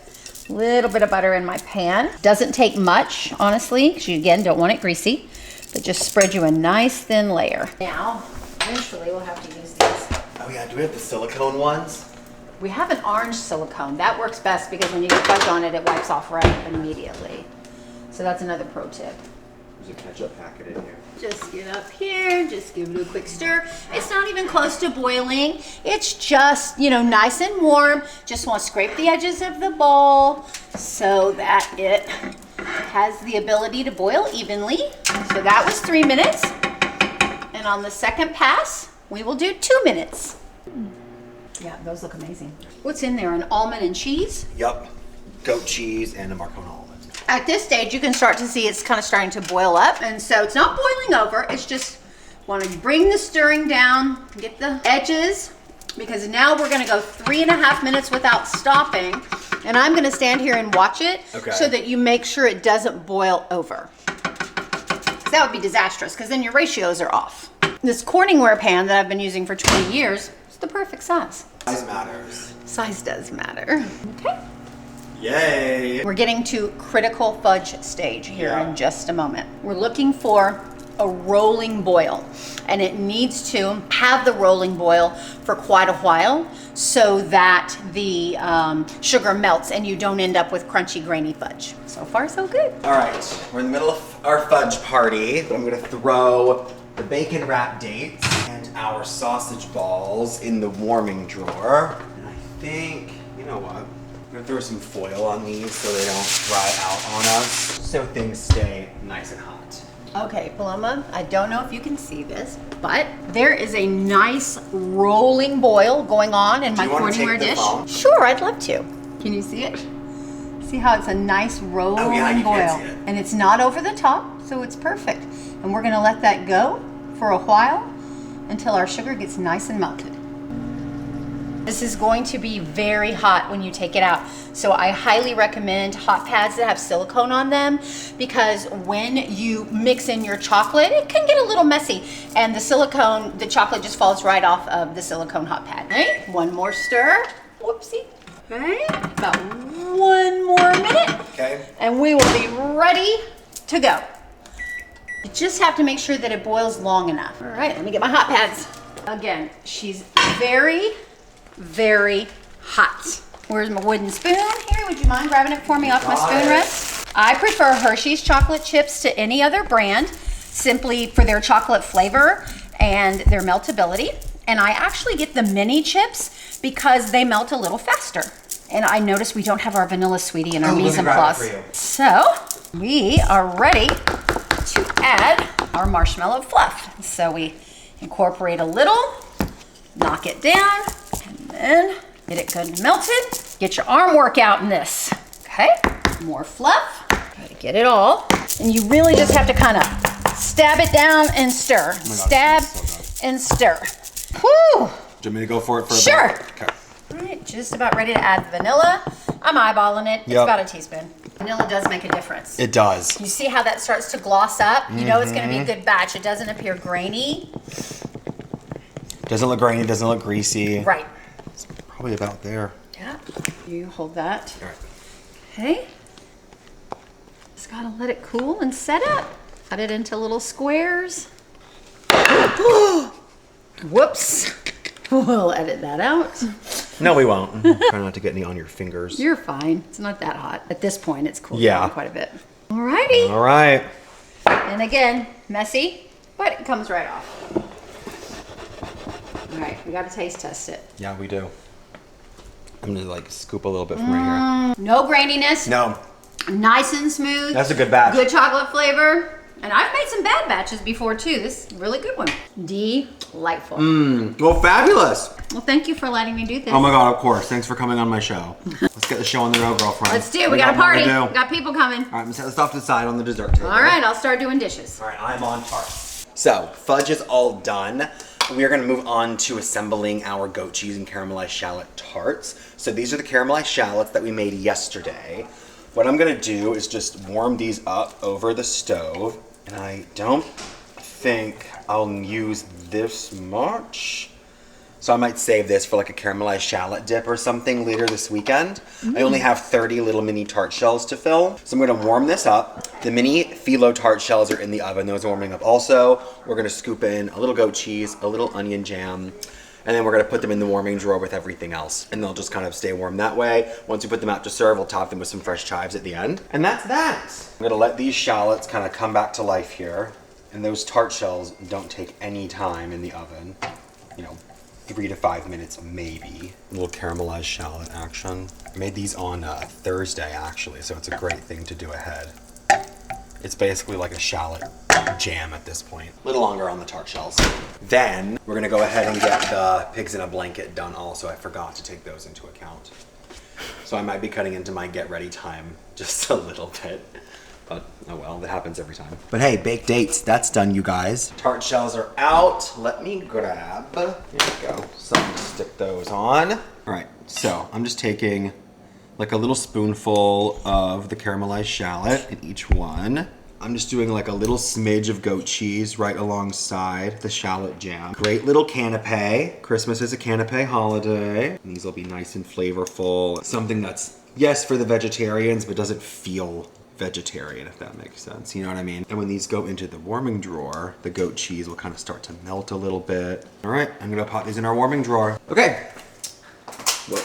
D: a little bit of butter in my pan. Doesn't take much, honestly, because you, again, don't want it greasy, but just spread you a nice thin layer. Now, eventually we'll have to use these.
A: Oh yeah, do we have the silicone ones?
D: We have an orange silicone. That works best because when you get fudge on it, it wipes off right immediately. So that's another pro tip.
A: There's a ketchup packet in here.
D: Just get up here, just give it a quick stir. It's not even close to boiling. It's just, you know, nice and warm. Just want to scrape the edges of the bowl so that it has the ability to boil evenly. So that was 3 minutes. And on the second pass, we will do 2 minutes. Yeah, those look amazing. What's in there? An almond and cheese?
A: Yup. Goat cheese and a Marcona almond.
D: At this stage, you can start to see it's kind of starting to boil up. And so it's not boiling over. It's just want to bring the stirring down, get the edges, because now we're going to go 3.5 minutes without stopping. And I'm going to stand here and watch it so that you make sure it doesn't boil over. That would be disastrous because then your ratios are off. This Corningware pan that I've been using for 20 years is the perfect size.
A: Size matters.
D: Size does matter. Okay.
A: Yay!
D: We're getting to critical fudge stage here in just a moment. We're looking for a rolling boil, and it needs to have the rolling boil for quite a while so that the sugar melts and you don't end up with crunchy, grainy fudge. So far, so good.
A: All right, we're in the middle of our fudge party. I'm gonna throw the bacon wrap dates and our sausage balls in the warming drawer. And I think, you know what? I'm gonna throw some foil on these so they don't dry out on us, so things stay nice and hot.
D: Okay, Paloma, I don't know if you can see this, but there is a nice rolling boil going on in my Corningware dish.
A: Phone?
D: Sure, I'd love to. Can you see it? See how it's a nice rolling boil?
A: Can see it.
D: And it's not over the top, so it's perfect. And we're gonna let that go for a while until our sugar gets nice and melted. This is going to be very hot when you take it out. So I highly recommend hot pads that have silicone on them because when you mix in your chocolate, it can get a little messy. And the chocolate just falls right off of the silicone hot pad. Right? One more stir. Whoopsie. Okay, about 1 more minute.
A: Okay.
D: And we will be ready to go. You just have to make sure that it boils long enough. All right, let me get my hot pads. Again, she's very, very hot. Where's my wooden spoon? Here, would you mind grabbing it for me off my spoon rest? I prefer Hershey's chocolate chips to any other brand, simply for their chocolate flavor and their meltability. And I actually get the mini chips because they melt a little faster. And I notice we don't have our vanilla sweetie in our mise en place. So we are ready to add our marshmallow fluff. So we incorporate a little, knock it down, and then get it good and melted. Get your arm workout in this. Okay, more fluff. Try to get it all. And you really just have to kind of stab it down and stir. Stab and stir. Whew.
A: Do you want me to go for it first?
D: Sure.
A: Okay.
D: All right, just about ready to add the vanilla. I'm eyeballing it. It's about a teaspoon. Vanilla does make a difference.
A: It does.
D: You see how that starts to gloss up? You know it's going to be a good batch. It doesn't appear grainy.
A: Doesn't look grainy, doesn't look greasy.
D: Right.
A: It's probably about there.
D: Yeah. You hold that.
A: All right.
D: Okay. Just got to let it cool and set up. Cut it into little squares. Whoops. We'll edit that out.
A: No, we won't. Try not to get any on your fingers.
D: You're fine. It's not that hot. At this point, it's cooled
A: Yeah.
D: down quite a bit. Alrighty.
A: All right.
D: And again, messy, but it comes right off. All right, we gotta taste test it.
A: Yeah, we do. I'm gonna like scoop a little bit from right
D: No graininess.
A: here. No,
D: Nice and smooth.
A: that's a good batch.
D: Good chocolate flavor. And I've made some bad batches before too. This is a really good one. Delightful.
A: Well, fabulous.
D: Well, thank you for letting me do this.
A: Oh my God, of course. Thanks for coming on my show. Let's get the show on the road, girlfriend.
D: Let's do it. We got a party.
A: more to do.
D: We got people coming.
A: All right, I'm gonna set this off to the side on the dessert table.
D: All right, I'll start doing dishes.
A: All right, I'm on tarts. So, fudge is all done. We are gonna move on to assembling our goat cheese and caramelized shallot tarts. So these are the caramelized shallots that we made yesterday. What I'm gonna do is just warm these up over the stove. And I don't think I'll use this much. So I might save this for like a caramelized shallot dip or something later this weekend. I only have 30 little mini tart shells to fill. So I'm gonna warm this up. The mini phyllo tart shells are in the oven. Those are warming up also. We're gonna scoop in a little goat cheese, a little onion jam, and then we're gonna put them in the warming drawer with everything else. And they'll just kind of stay warm that way. Once we put them out to serve, we'll top them with some fresh chives at the end. And that's that. I'm gonna let these shallots kind of come back to life here. And those tart shells don't take any time in the oven. You know, 3 to 5 minutes maybe. A little caramelized shallot action. I made these on Thursday actually, so it's a great thing to do ahead. It's basically like a shallot jam at this point. A little longer on the tart shells. Then we're gonna go ahead and get the pigs in a blanket done also. I forgot to take those into account. So I might be cutting into my get ready time just a little bit. But oh well, that happens every time. But hey, baked dates, that's done, you guys. Tart shells are out. Let me grab, here we go, something to stick those on. All right, so I'm just taking like a little spoonful of the caramelized shallot in each one. I'm just doing like a little smidge of goat cheese right alongside the shallot jam. Great little canapé. Christmas is a canapé holiday. And these will be nice and flavorful. Something that's, yes, for the vegetarians, but doesn't feel vegetarian, if that makes sense. You know what I mean? And when these go into the warming drawer, the goat cheese will kind of start to melt a little bit. All right, I'm gonna pop these in our warming drawer. Okay. Whoa.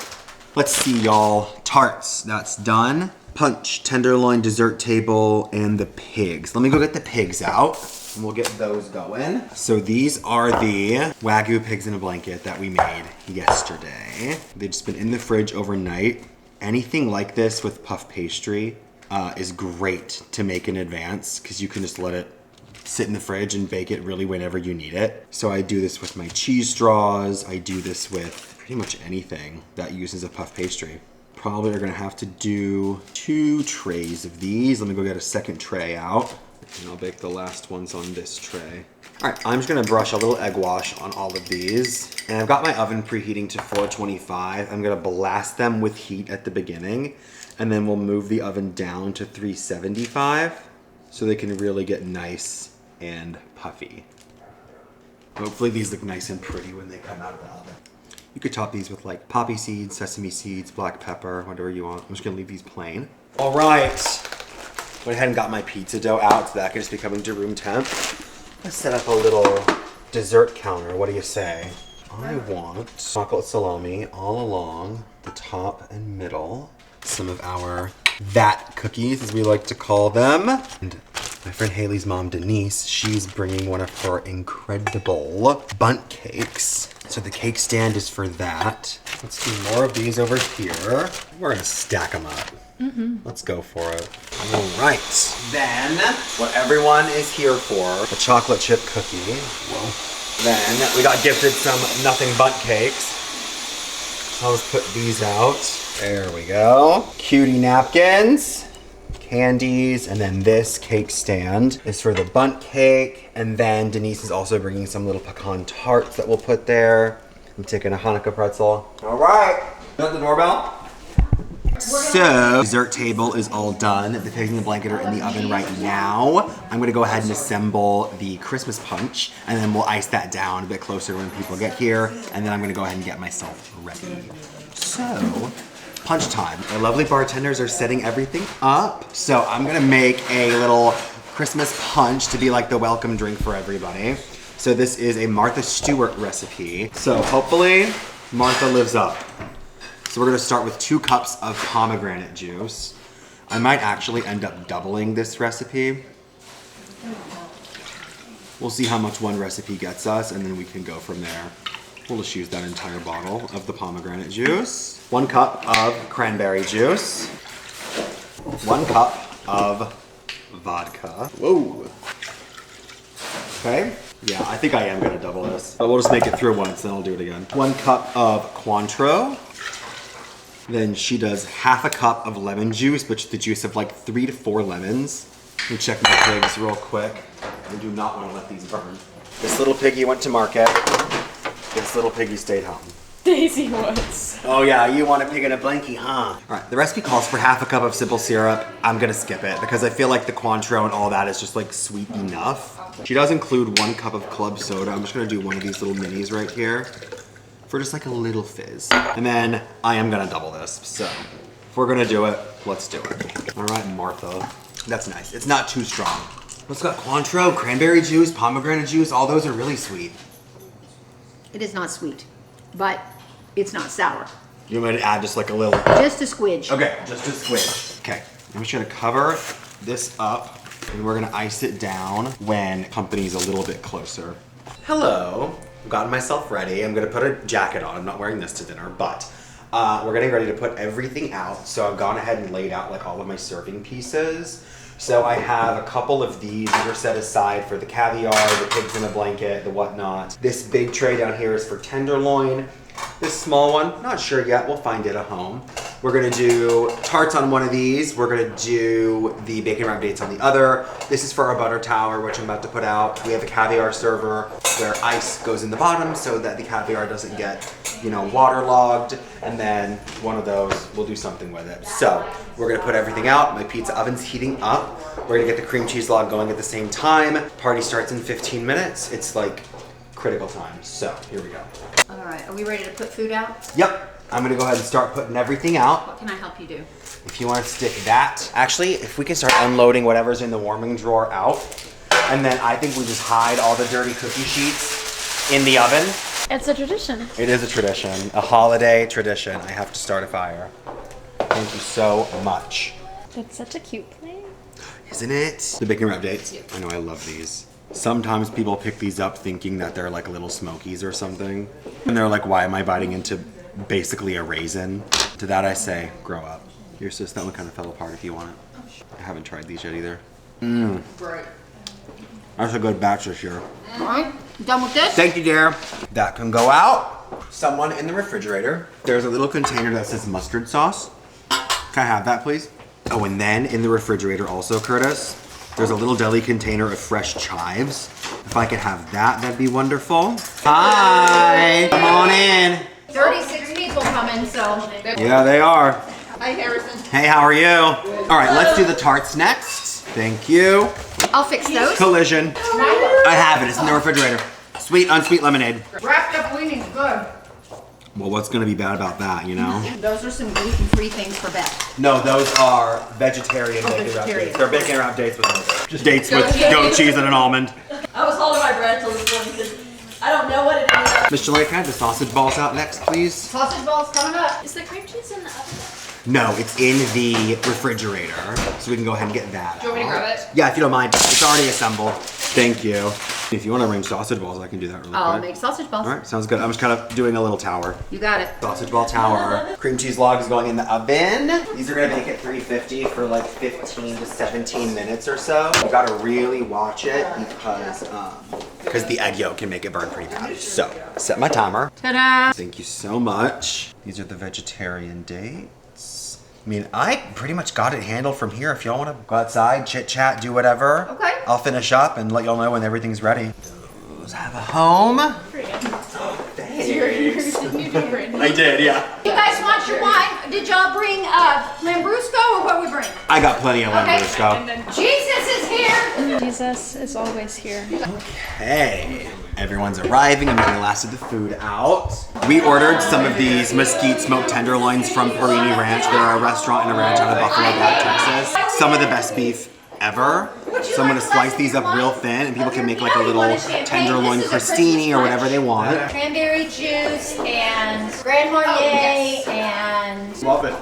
A: Let's see, y'all. Tarts, that's done. Punch, tenderloin, dessert table, and the pigs. Let me go get the pigs out, and we'll get those going. So these are the Wagyu pigs in a blanket that we made yesterday. They've just been in the fridge overnight. Anything like this with puff pastry is great to make in advance because you can just let it sit in the fridge and bake it really whenever you need it. So I do this with my cheese straws. I do this with pretty much anything that uses a puff pastry. Probably are gonna have to do 2 trays of these. Let me go get a second tray out and I'll bake the last ones on this tray. All right, I'm just gonna brush a little egg wash on all of these. And I've got my oven preheating to 425. I'm gonna blast them with heat at the beginning and then we'll move the oven down to 375 so they can really get nice and puffy. Hopefully these look nice and pretty when they come out of the oven. You could top these with like poppy seeds, sesame seeds, black pepper, whatever you want. I'm just gonna leave these plain. All right, went ahead and got my pizza dough out so that can just be coming to room temp. Let's set up a little dessert counter. What do you say? I want chocolate salami all along the top and middle. Some of our vat cookies, as we like to call them. And my friend Haley's mom, Denise, she's bringing one of her incredible bundt cakes. So the cake stand is for that. Let's do more of these over here. We're gonna stack them up. Let's go for it. All right. Then, what everyone is here for, a chocolate chip cookie. Whoa. Then, we got gifted some nothing bundt cakes. I'll just put these out. There we go. Cutie napkins, candies, and then this cake stand is for the bundt cake. And then Denise is also bringing some little pecan tarts that we'll put there. I'm taking a Hanukkah pretzel. All right. Got the doorbell? So, dessert table is all done. The pigs in the blanket are in the oven right now. I'm gonna go ahead and assemble the Christmas punch, and then we'll ice that down a bit closer when people get here, and then I'm gonna go ahead and get myself ready. So, punch time. Our lovely bartenders are setting everything up. So I'm gonna make a little Christmas punch to be like the welcome drink for everybody. So this is a Martha Stewart recipe. So hopefully Martha lives up. So we're gonna start with 2 cups of pomegranate juice. I might actually end up doubling this recipe. We'll see how much one recipe gets us and then we can go from there. We'll just use that entire bottle of the pomegranate juice. 1 cup of cranberry juice. 1 cup of vodka. Whoa. Okay. Yeah, I think I am gonna double this. But we'll just make it through once, then I'll do it again. 1 cup of Cointreau. Then she does half a cup of lemon juice, which is the juice of like 3 to 4 lemons. Let me check my pigs real quick. I do not want to let these burn. This little piggy went to market. This little piggy stayed home.
C: Daisy Woods.
A: Oh yeah, you want a pig in a blankie, huh? All right, the recipe calls for half a cup of simple syrup. I'm gonna skip it because I feel like the Cointreau and all that is just like sweet enough. She does include 1 cup of club soda. I'm just gonna do one of these little minis right here for just like a little fizz. And then I am gonna double this. So if we're gonna do it, let's do it. All right, Martha. That's nice. It's not too strong. What's got Cointreau, cranberry juice, pomegranate juice, all those are really sweet.
D: It is not sweet, but it's not sour.
A: You want me to add just like a little?
D: Just a squidge.
A: Okay, just a squidge. Okay, I'm just gonna cover this up and we're gonna ice it down when company's a little bit closer. Hello, I've gotten myself ready. I'm gonna put a jacket on. I'm not wearing this to dinner, but we're getting ready to put everything out. So I've gone ahead and laid out like all of my serving pieces. So I have a couple of these that are set aside for the caviar, the pigs in a blanket, the whatnot. This big tray down here is for tenderloin. This small one, not sure yet, we'll find it at home. We're gonna do tarts on one of these. We're gonna do the bacon wrap dates on the other. This is for our butter tower, which I'm about to put out. We have a caviar server where ice goes in the bottom so that the caviar doesn't get, you know, waterlogged. And then one of those, we'll do something with it. So we're gonna put everything out. My pizza oven's heating up. We're gonna get the cream cheese log going at the same time. Party starts in 15 minutes. It's like critical time. So here we go.
D: All right, are we ready to put food out?
A: Yep, I'm gonna go ahead and start putting everything out.
D: What can I help you do?
A: If you want to stick that, actually, if we can start unloading whatever's in the warming drawer out, and then I think we just hide all the dirty cookie sheets in the oven.
C: It's a tradition.
A: It is a tradition, a holiday tradition. I have to start a fire. Thank you so much.
C: It's such a cute plate.
A: Isn't it? The bacon wrap dates. I know, I love these. Sometimes people pick these up thinking that they're like little smokies or something. And they're like, why am I biting into basically a raisin? To that I say, grow up. Here, sis, that one kind of fell apart if you want it. I haven't tried these yet either. Mmm.
B: Right.
A: That's a good batch this year.
D: All right, done with this?
A: Thank you, dear. That can go out. Someone in the refrigerator. There's a little container that says mustard sauce. Can I have that, please? Oh, and then in the refrigerator also, Curtis, there's a little deli container of fresh chives. If I could have that, that'd be wonderful. Hi, come on in.
D: 36 people coming, so.
A: Yeah, they are.
B: Hi, Harrison.
A: Hey, how are you? All right, let's do the tarts next. Thank you.
D: I'll fix those.
A: Collision. I have it, it's in the refrigerator. Sweet, unsweet lemonade.
D: Wrapped up weenies, good.
A: Well, what's gonna be bad about that, you know?
D: Those are some gluten-free things for Beth.
A: No, those are vegetarian
D: Oh,
A: bacon wrap
D: vegetarian.
A: dates. They're bacon wrap dates with no just dates with goat cheese and an almond.
E: I was holding my breath till this morning because I don't know what it is.
A: Miss Jalea, can I have the sausage balls out next, please?
D: Sausage balls coming up.
C: Is the cream cheese in the oven?
A: No, it's in the refrigerator, so we can go ahead and get that.
B: Do you want me to grab it?
A: Yeah, if you don't mind. It's already assembled. Thank you. If you want to arrange sausage balls, I can do that really
D: I'll
A: quick.
D: make sausage balls.
A: All right, sounds good. I'm just kind of doing a little tower.
D: You got it.
A: Sausage ball tower. Cream cheese log is going in the oven. These are gonna make it 350 for like 15 to 17 minutes or so. You gotta really watch it because the egg yolk can make it burn pretty bad. So, set my timer.
D: Ta-da!
A: Thank you so much. These are the vegetarian dates. I mean, I pretty much got it handled from here. If y'all wanna go outside, chit chat, do whatever.
D: Okay.
A: I'll finish up and let y'all know when everything's ready. Those have a home. Thanks. I did, yeah.
D: You guys want your wine? Did y'all bring Lambrusco or what we bring?
A: I got plenty of Lambrusco.
D: Jesus is here!
C: Jesus is always here.
A: Hey, everyone's arriving. I'm getting the last of the food out. We ordered some of these mesquite smoked tenderloins from Perini Ranch. They're a restaurant and a ranch out of Buffalo Gap, Texas. Some of the best beef ever. So I'm gonna slice these up real thin and people can make like a little tenderloin crostini or whatever they want.
D: Cranberry juice and Grand Marnier and...
A: Love it.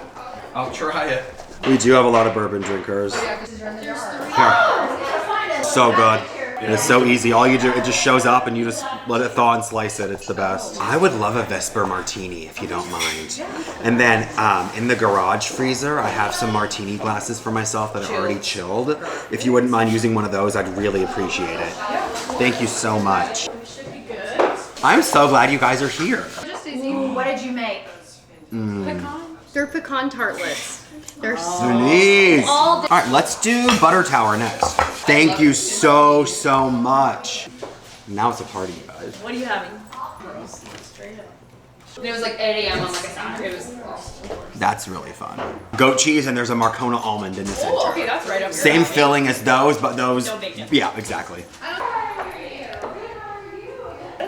F: I'll try it.
A: We do have a lot of bourbon drinkers.
B: Yeah, because these are in the jar.
A: Here. So good. And it's so easy. All you do, it just shows up and you just let it thaw and slice it. It's the best. I would love a Vesper martini if you don't mind. And then in the garage freezer, I have some martini glasses for myself that are already chilled. If you wouldn't mind using one of those, I'd really appreciate it. Thank you so much. I'm so glad you guys are here.
D: What did you make?
C: They're pecan tartlets. They're so
A: Denise. All right, let's do butter tower next. Thank you so much. Now it's a party, you guys.
E: What are you having?
B: And it was like 8 a.m. on like a Saturday. It was.
A: That's really fun. Goat cheese and there's a Marcona almond in the center.
B: Oh, okay, that's right up here.
A: Same filling as those, but those.
E: No bacon.
A: Yeah, exactly.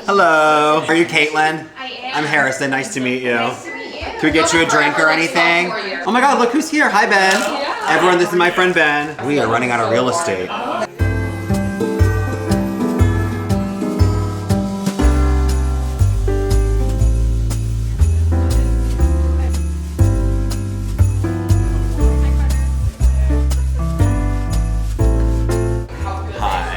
A: Hello. Are you Caitlin?
C: I am.
A: I'm Harrison. Nice to meet you.
C: Nice to meet you.
A: Can we get you a drink or anything? Oh my God, look who's here. Hi, Ben. Everyone, this is my friend Ben. We are running out of real estate.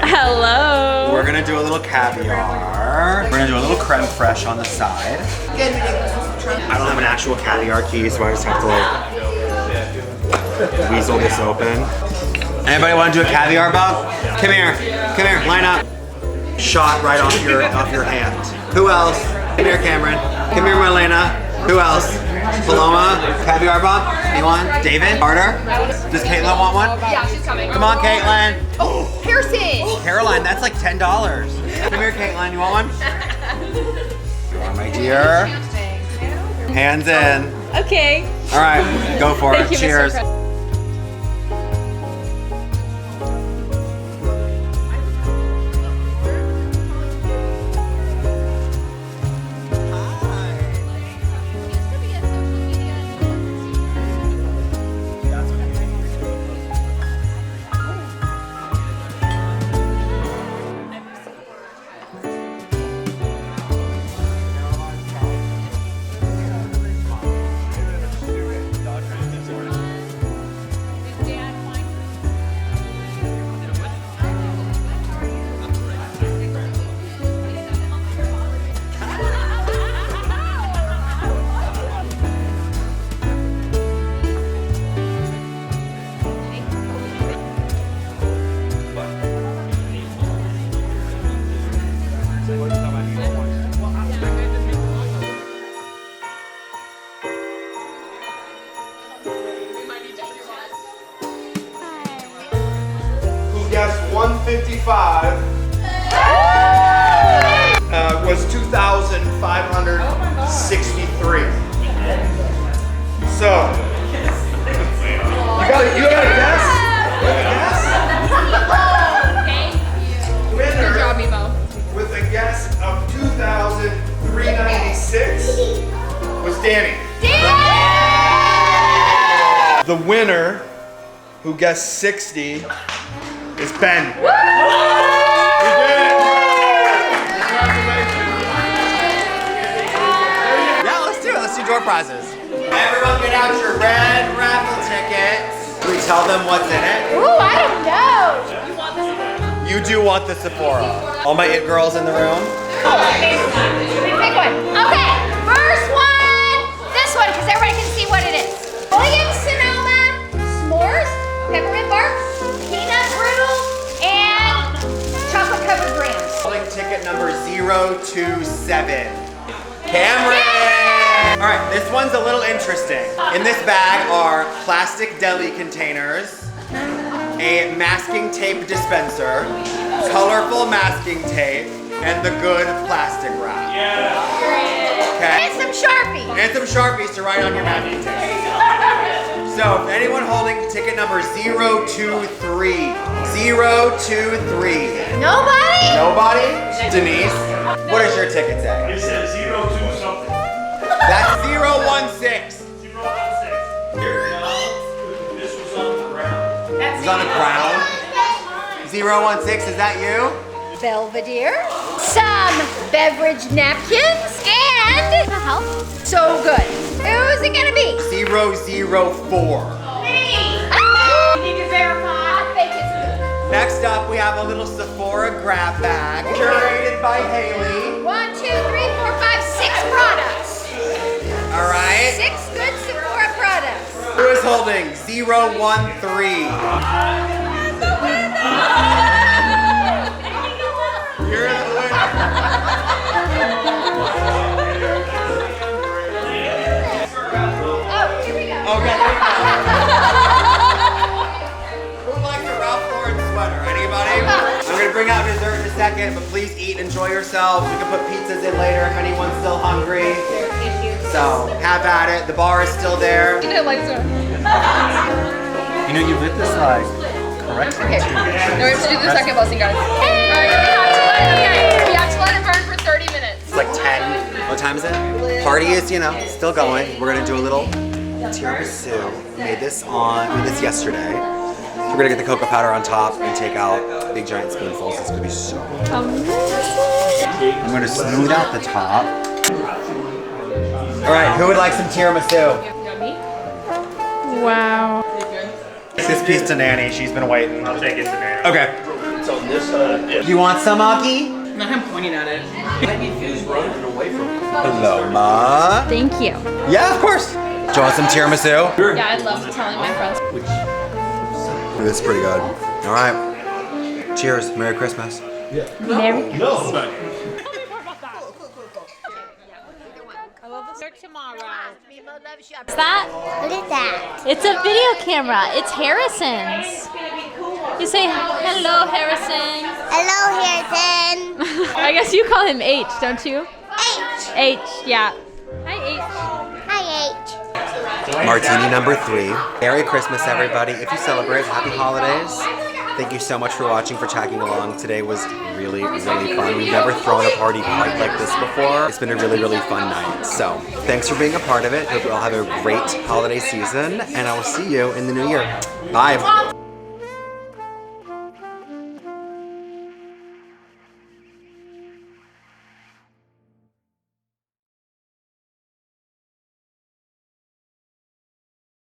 C: Hello.
A: We're gonna do a little caviar. We're gonna do a little creme fraiche on the side. I don't have an actual caviar key, so I just have to like weasel this open. Anybody want to do a caviar bump? Come here, line up. Shot right off your hand. Who else? Come here, Cameron. Come here, Marlena. Who else? Paloma, caviar bump. Anyone? David? Carter? Does Caitlin want one?
B: Yeah, she's coming.
A: Come on, Caitlin.
B: Oh, Pearson!
A: Caroline, that's like $10. Come here, Caitlin. You want one? Come on, my dear. Hands in.
C: Okay.
A: All right, go for
C: Thank
A: it.
C: you, Mr.
A: Cheers.
C: President.
F: Guess 155 was 2,563. So you got a guess? Winner
B: Good job, Emo.
F: with a guess of 2,396 was Danny. The winner who guessed 60 is Ben. We did it!
A: Yeah, let's do it. Let's do door prizes. Everyone get out your red raffle tickets. Can we tell them what's in it?
C: Ooh, I don't know.
A: You do want the Sephora. All my it girls in the room.
C: Pick one. Okay, first one. This one, because everybody can see what it is. Williams Sonoma s'mores, peppermint bark, peanut brittle, and chocolate covered grams.
A: Calling ticket number 027. Cameron! All right, this one's a little interesting. In this bag are plastic deli containers, a masking tape dispenser, colorful masking tape, and the good plastic wrap. Okay?
C: And some Sharpies.
A: And some Sharpies to write on your masking tape. So, if anyone holding ticket number 023. 023.
C: Nobody?
A: Nobody? Denise, what does your ticket say?
F: It said 02 something.
A: That's 016.
F: 016. This was on the ground.
A: It's on the ground. 016, is that you?
C: Belvedere, some beverage napkins, and so good. Who's it gonna be?
A: 004.
C: Me. Ah! You need to verify. I think it's good.
A: Next up, we have a little Sephora grab bag, curated by Haley.
C: 1, 2, 3, 4, 5, 6 products.
A: All right.
C: 6 good Sephora products.
A: Who is holding 013? You're the winner.
C: Oh, here we go.
A: Okay. Who likes a Ralph Lauren sweater? Anybody? I'm gonna bring out dessert in a second, but please eat, enjoy yourselves. We can put pizzas in later if anyone's still hungry. So have at it. The bar is still there.
B: You know, like, so.
F: You know, you lit this like correctly
B: Okay.
F: too.
B: Now we have to do the second blessing, guys. Alright, we have to let it burn for 30 minutes.
A: It's like 10. What time is it? Party is, you know, still going. We're gonna do a little tiramisu. We made this yesterday. We're gonna get the cocoa powder on top and take out big giant spoonfuls. It's gonna be so good. I'm gonna smooth out the top. All right, who would like some tiramisu?
G: Wow.
F: This piece to Nanny. She's been waiting. I'll take it to Nanny.
A: Okay.
F: It's on this
A: You want some, Aki?
E: Not him pointing at it.
F: He's running away from it.
A: Hello, Ma.
G: Thank you.
A: Yeah, of course. Do you want some tiramisu?
B: Yeah, I love telling my friends.
A: This is pretty good. All right. Cheers. Merry Christmas.
G: Merry What's that?
C: Look at that.
G: It's a video camera. It's Harrison's. You say hello, Harrison.
C: Hello, Harrison.
G: I guess you call him H, don't you?
C: H.
G: H, yeah. Hi, H.
C: Hi, H.
A: Martini number 3. Merry Christmas, everybody. If you celebrate, happy holidays. Thank you so much for watching, for tagging along. Today was really, really fun. We've never thrown a party quite like this before. It's been a really, really fun night. So thanks for being a part of it. Hope you all have a great holiday season, and I will see you in the new year. Bye.